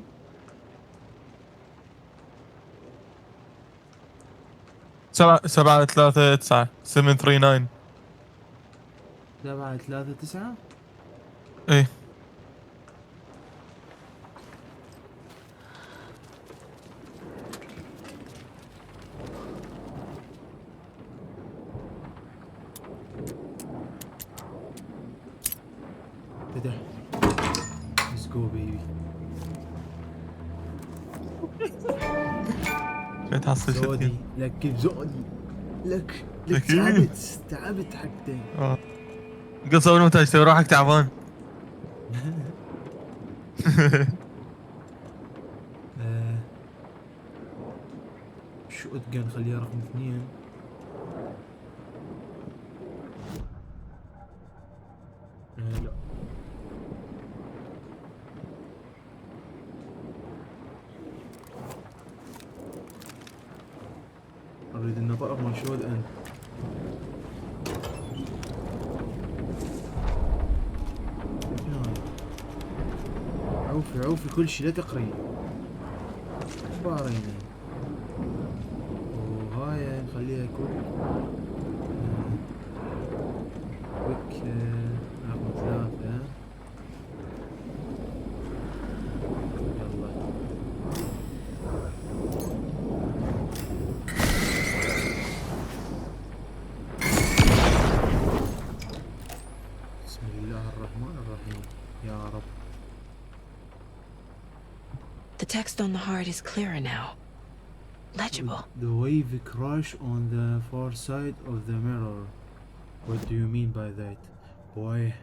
7 3 9 739 7 3 9 ايه فتح. Let's go baby. تحصل زودي لك بزودي لك أكيد. تعبت حقتين. قص اول ما تسوي روحك تعبان. شو اتقن خليها رقم 2. لا اريد النطاق مال شو انت. عوفي كل شي لا تقري بارينا. وهاي نخليها كوك رقم 3. يلا بسم الله الرحمن الرحيم يا رب. The text on the heart is clearer now. Legible. The wave crash on the far side of the mirror. What do you mean by that? Boy.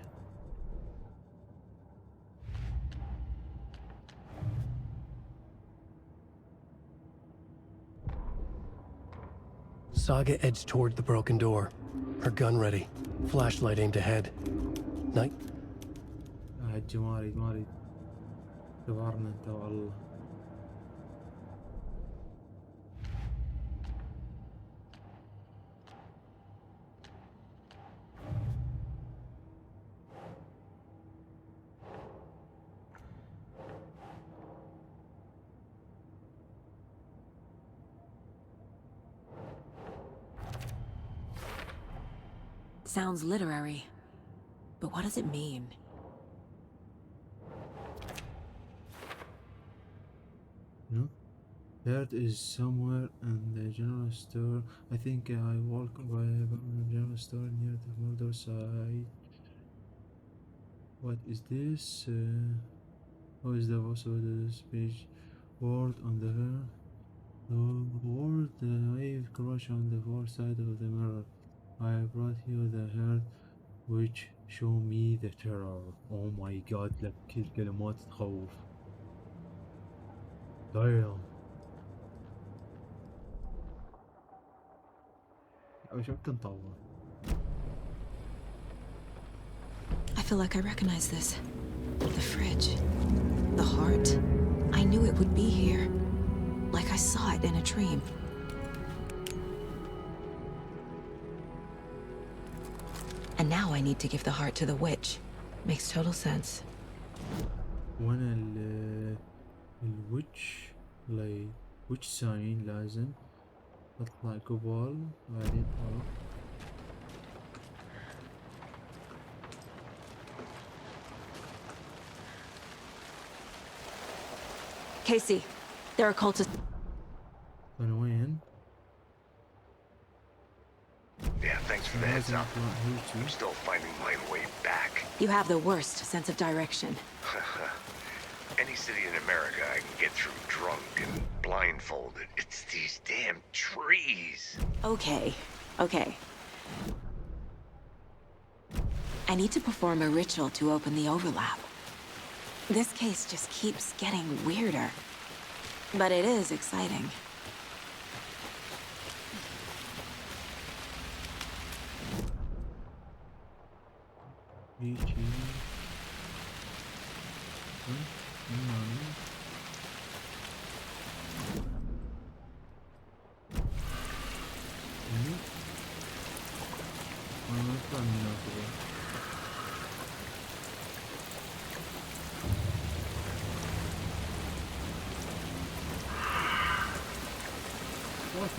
Saga edged toward the broken door, her gun ready, flashlight aimed ahead. Night. حجي ما اريد تبارنا انت والله. Sounds literary, but what does it mean? No? That is somewhere in the general store. I think I walk by the general store near the murder site. What is this? How is the possible this page? Word on the word the wave crash on the far side of the mirror. I brought you the heart which show me the terror. Oh my god لك كل كلمات تخوف. Damn. وش بتنطور؟ I feel like I recognize this. The fridge. The heart. I knew it would be here. Like I saw it in a dream. And now I need to give the heart to the witch. Makes total sense. وانا الوitch like witch sign لازم اطلع قبال بعدين Casey, there are cultists. انا وين؟ Yeah, thanks for the heads up. I'm still finding my way back. You have the worst sense of direction. Any city in America I can get through drunk and blindfolded. It's these damn trees. Okay. I need to perform a ritual to open the overlap. This case just keeps getting weirder. But it is exciting.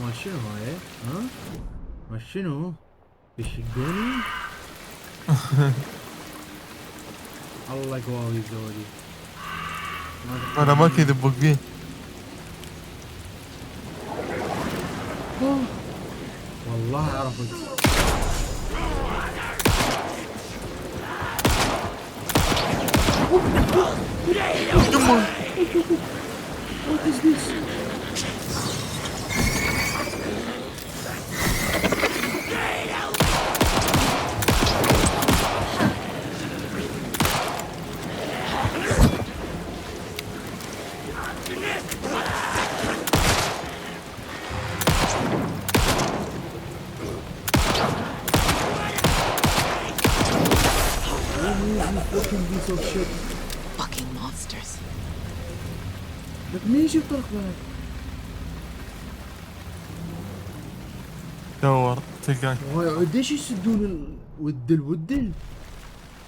ما شنو هاي؟ ها؟ ما شنو؟ يشقوني؟ الله قواوي ذولي. انا ما كذب بقين. والله عرفت. What is this? Of shit. Fucking monsters. لك مين يجيب طرق بعد؟ دور تلقاك. قديش يسدون الودل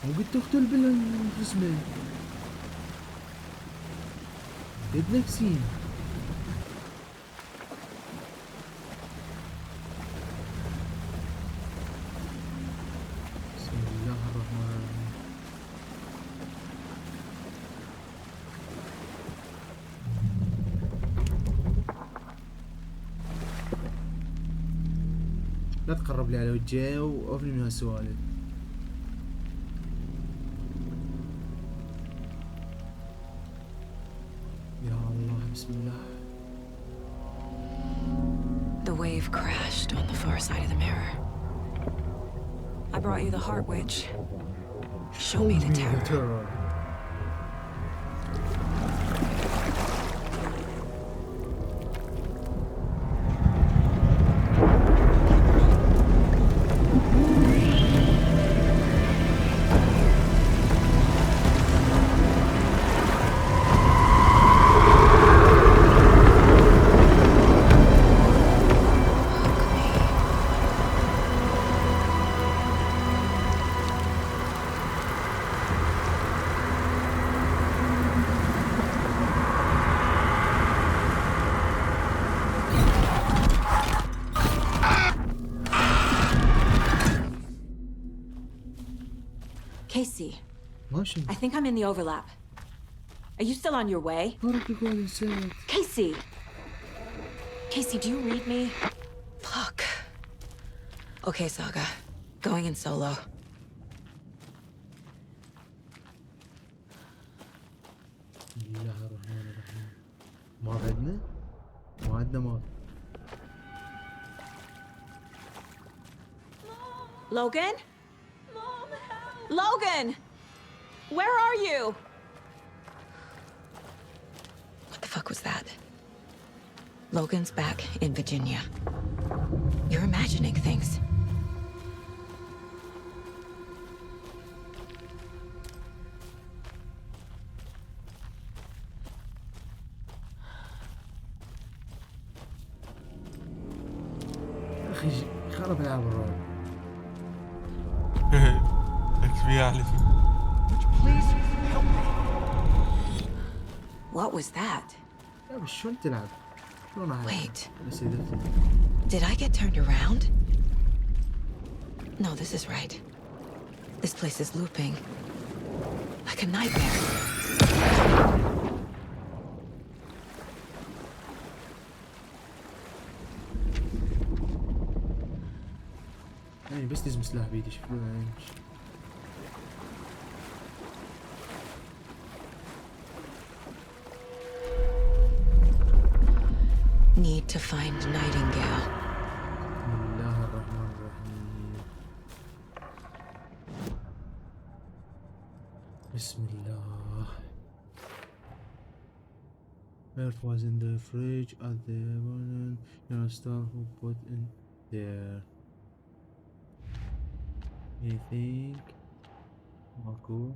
مو قد تقتل بالجسم قد نفسين. بسم الله الرحمن الرحيم. لا تقرب لي على وجهي وافني من هالسوالف. يا الله بسم الله. The wave crashed on the far side of the mirror. I brought you the Heart Witch. Show me the terror. Casey, I think I'm in the overlap. Are you still on your way? Casey! Casey, do you read me? Fuck. Okay, Saga. Going in solo. بسم الله الرحمن الرحيم. ما عندنا مال. Logan? Logan! Where are you? What the fuck was that? Logan's back in Virginia. You're imagining things. أخي خرب العاب الرعب. What was that? Wait. Did I get turned around? No, this is right. This place is looping. Like a nightmare. يعني بس لازم سلاح بيدي شوف يعني. Need to find Nightingale. بسم الله الرحمن الرحيم. بسم الله. Earth was in the fridge at the morning. Your star who put in there. I think ماكو.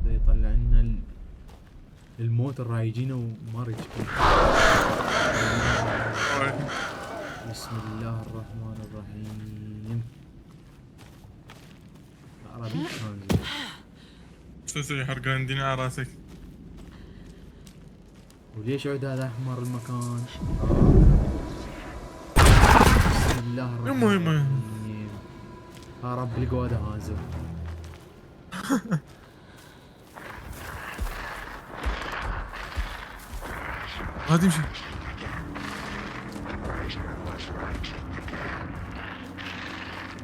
يطلع لنا الموت راح يجينا وما ريج. بسم الله الرحمن الرحيم. عربي كان زين. شو حرقان ديني على راسك. وليش عود هذا احمر المكان؟ بسم الله الرحمن الرحيم. يا رب القوادة هازم. ما تمشي.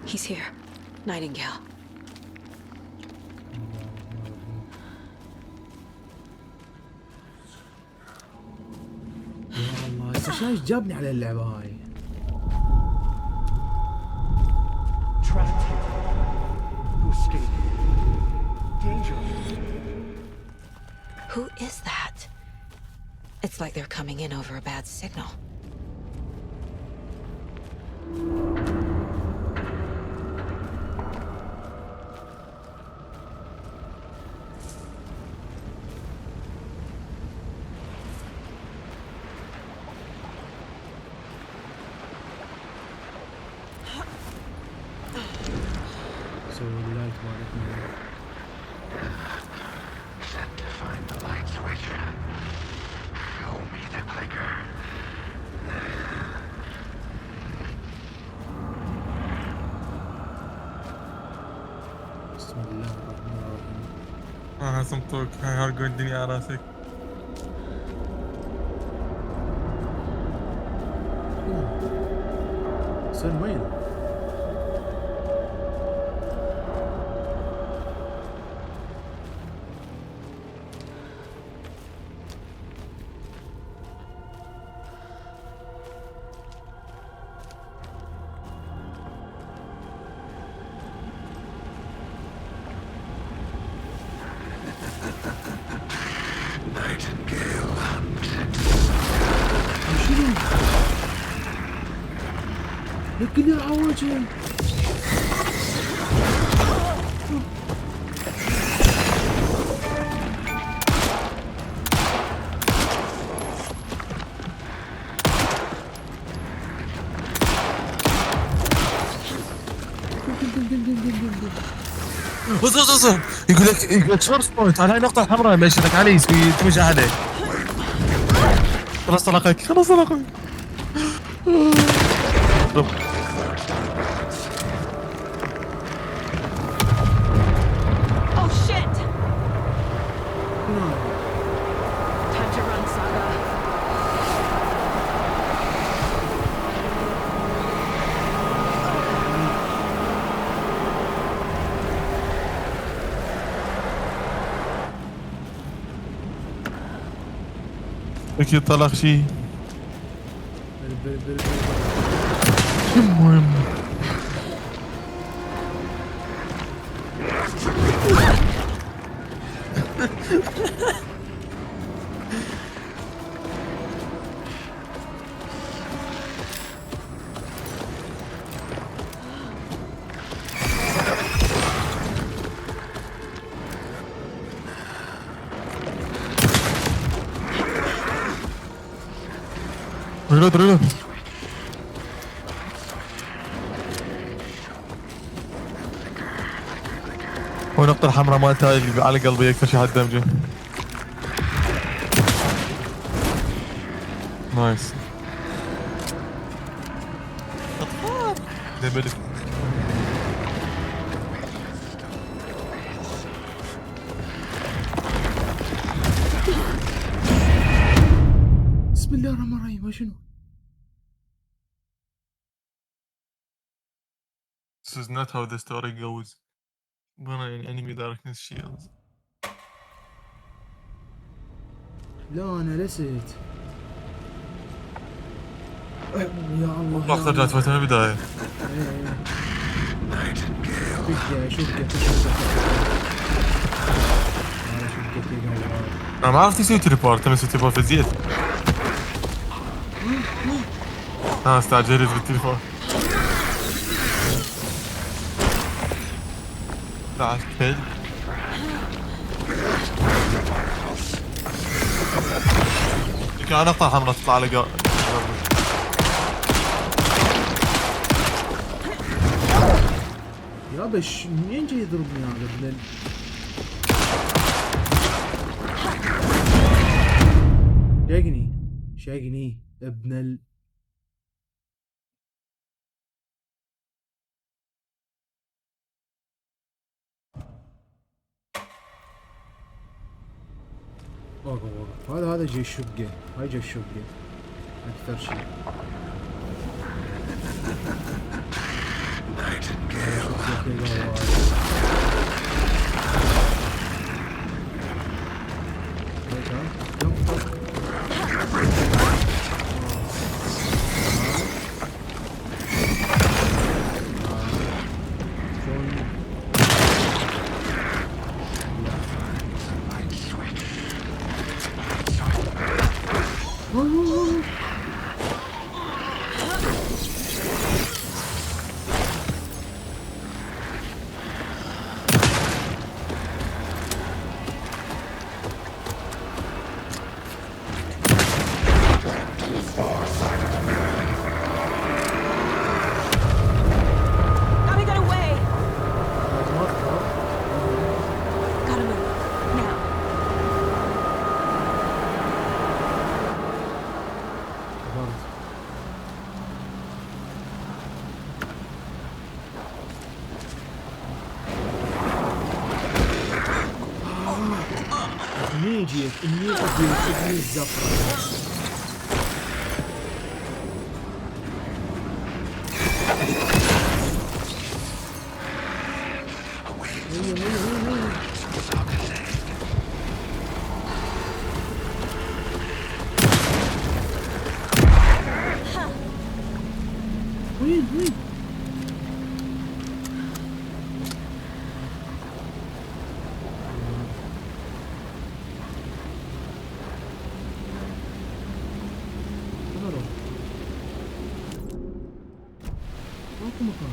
He's here. Nightingale. يا الله ايش جابني على اللعبة هاي؟ Trapped here. To escape. Danger. Who is that? It's like they're coming in over a bad signal. So the light مالتنا. Set to find the light switch. Show me the clicker. بسم الله الرحمن الرحيم. هزمتوك. هاي حرقان الدنيا على راسك. سن وين؟ Nightingale hunt. شنو؟ لكن يا عواجل. بص يقول لك شرب سبوينت على هاي النقطة الحمراء ماشيتك علي تمشي عليه. خلاص طلقك خلاص طلقك. Oh shit! Time to run, Saga. اكيد طلق شي. المهم ريلود والنقطة الحمراء مالتها اللي على قلبي اكثر شي حد دمجه. نايس. دبل. بسم الله الرحمن الرحيم. شنو؟ This is not how the story goes. بنا يعني انمي داركنس شيلز. لا انا نسيت. يا الله راح ترجع تفوت من البداية. انا ما عرفت يسوي تليبورت. تم يسوي تليبورت في الزيت. استعجلت بالتليفون. تعال كيل. كان نقطة حمراء تطلع على يابش منين جاي يضربني هذا ابن شاقني ابن وقف هذا جاي الشقة. هاي جاي الشقة أكثر شيء. immediate الزفرة. وين ماكو مكان.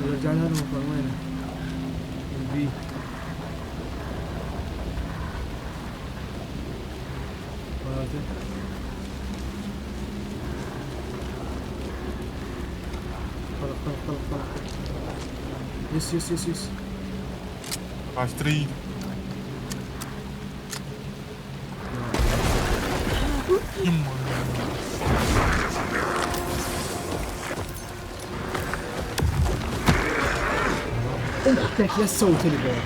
رجعنا هذا مكان وينه؟ البي خلق يس 23 اختك لا تسوي تليبورت.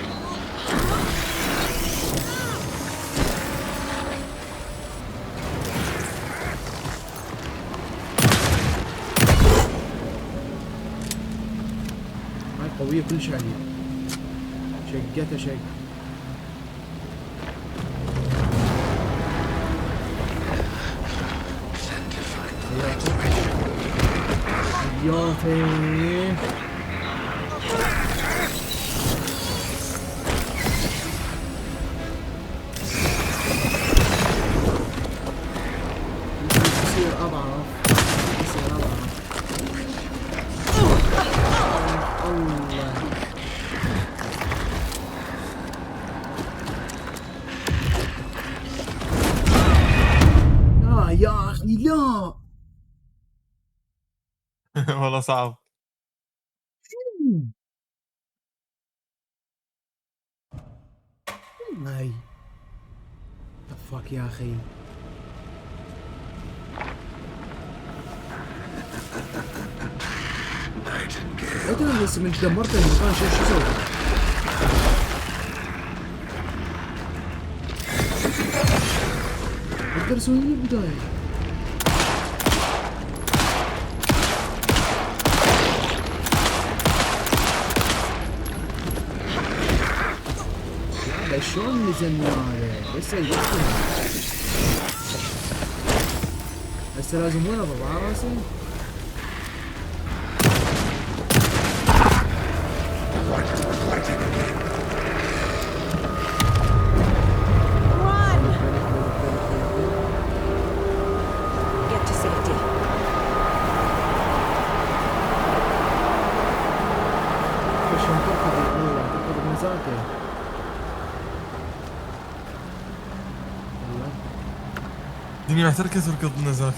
هاي قوية كلش عليها. شقتها شق. يا صعب. هاي فاك يا اخي. انت بس من دمرت المكان شو اسوي؟ اقدر اسوي من البداية. لا شلون نزلنا هذا؟ بس هسه لازم وين اضرب على راسي؟ Get to safety. عشان تركض بمزاجك. الدنيا محتركة تركض بمزاجك.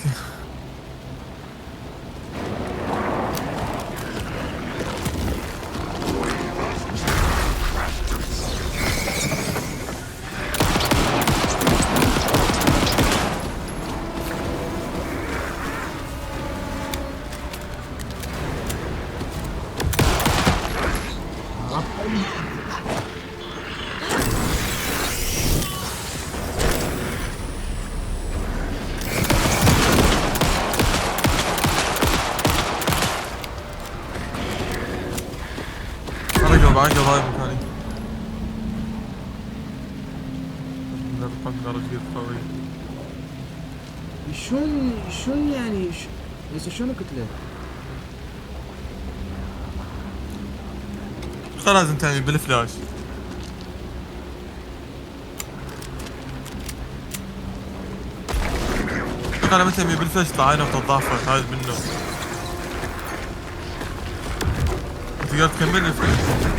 بعقل هاي مكاني. نرقم رجل قوي. شلون يعني بس شلون قتله؟ خلاص لازم تعمل بالفلاش. انا متى بالفلاش طلع نقطة ضعفه هاي منه. تقدر تكمل الفلاش.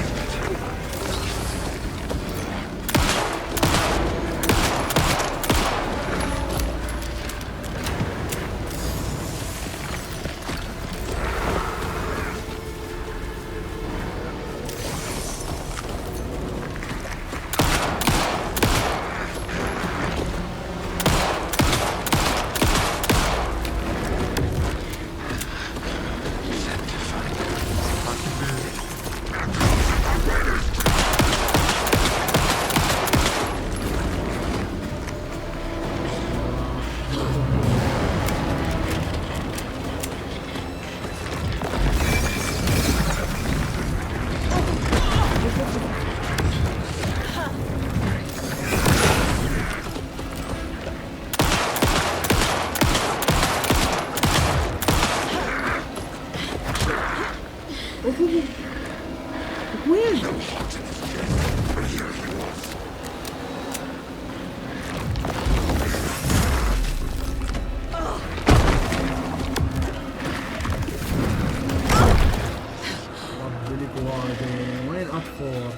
وين اطفر؟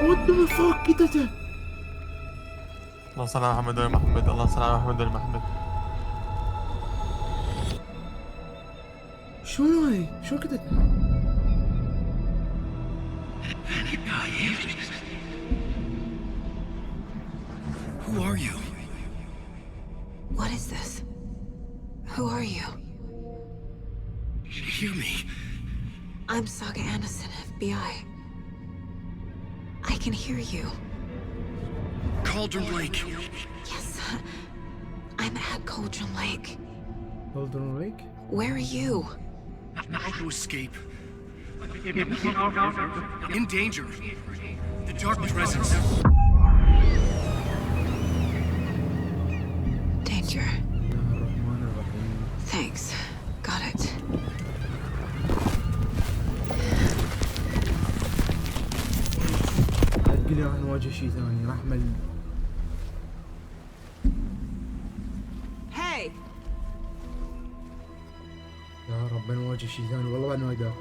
What the fuck كده؟ الله صل على محمد وعلى محمد. الله صل على محمد وعلى محمد. شلون هاي؟ شلون كده؟ Who are you? What is this? Who are you? Hear me. I'm Saga Anderson, FBI. I can hear you. Cauldron Lake. Yes, I'm at Cauldron Lake. Cauldron Lake? Where are you? How to escape. In danger. The dark presence. Danger. Thanks. Got it. شكلي راح نواجه شيء ثاني راح Hey! يا رب نواجه شيء ثاني والله بعد ما يدار.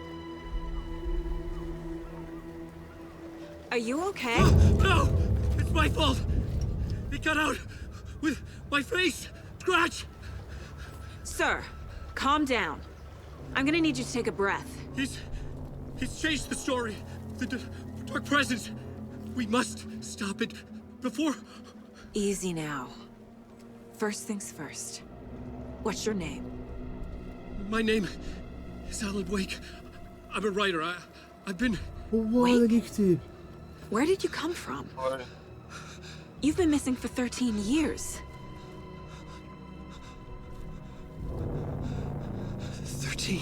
Are you okay? No! It's my fault! It got out with my face! Scratch! Sir, calm down. I'm gonna need you to take a breath. He's changed the story. The dark presence. We must stop it before... Easy now. First things first. What's your name? My name is Alan Wake. I'm a writer. I've been... Wake? Where did you come from? You've been missing for 13 years. 13?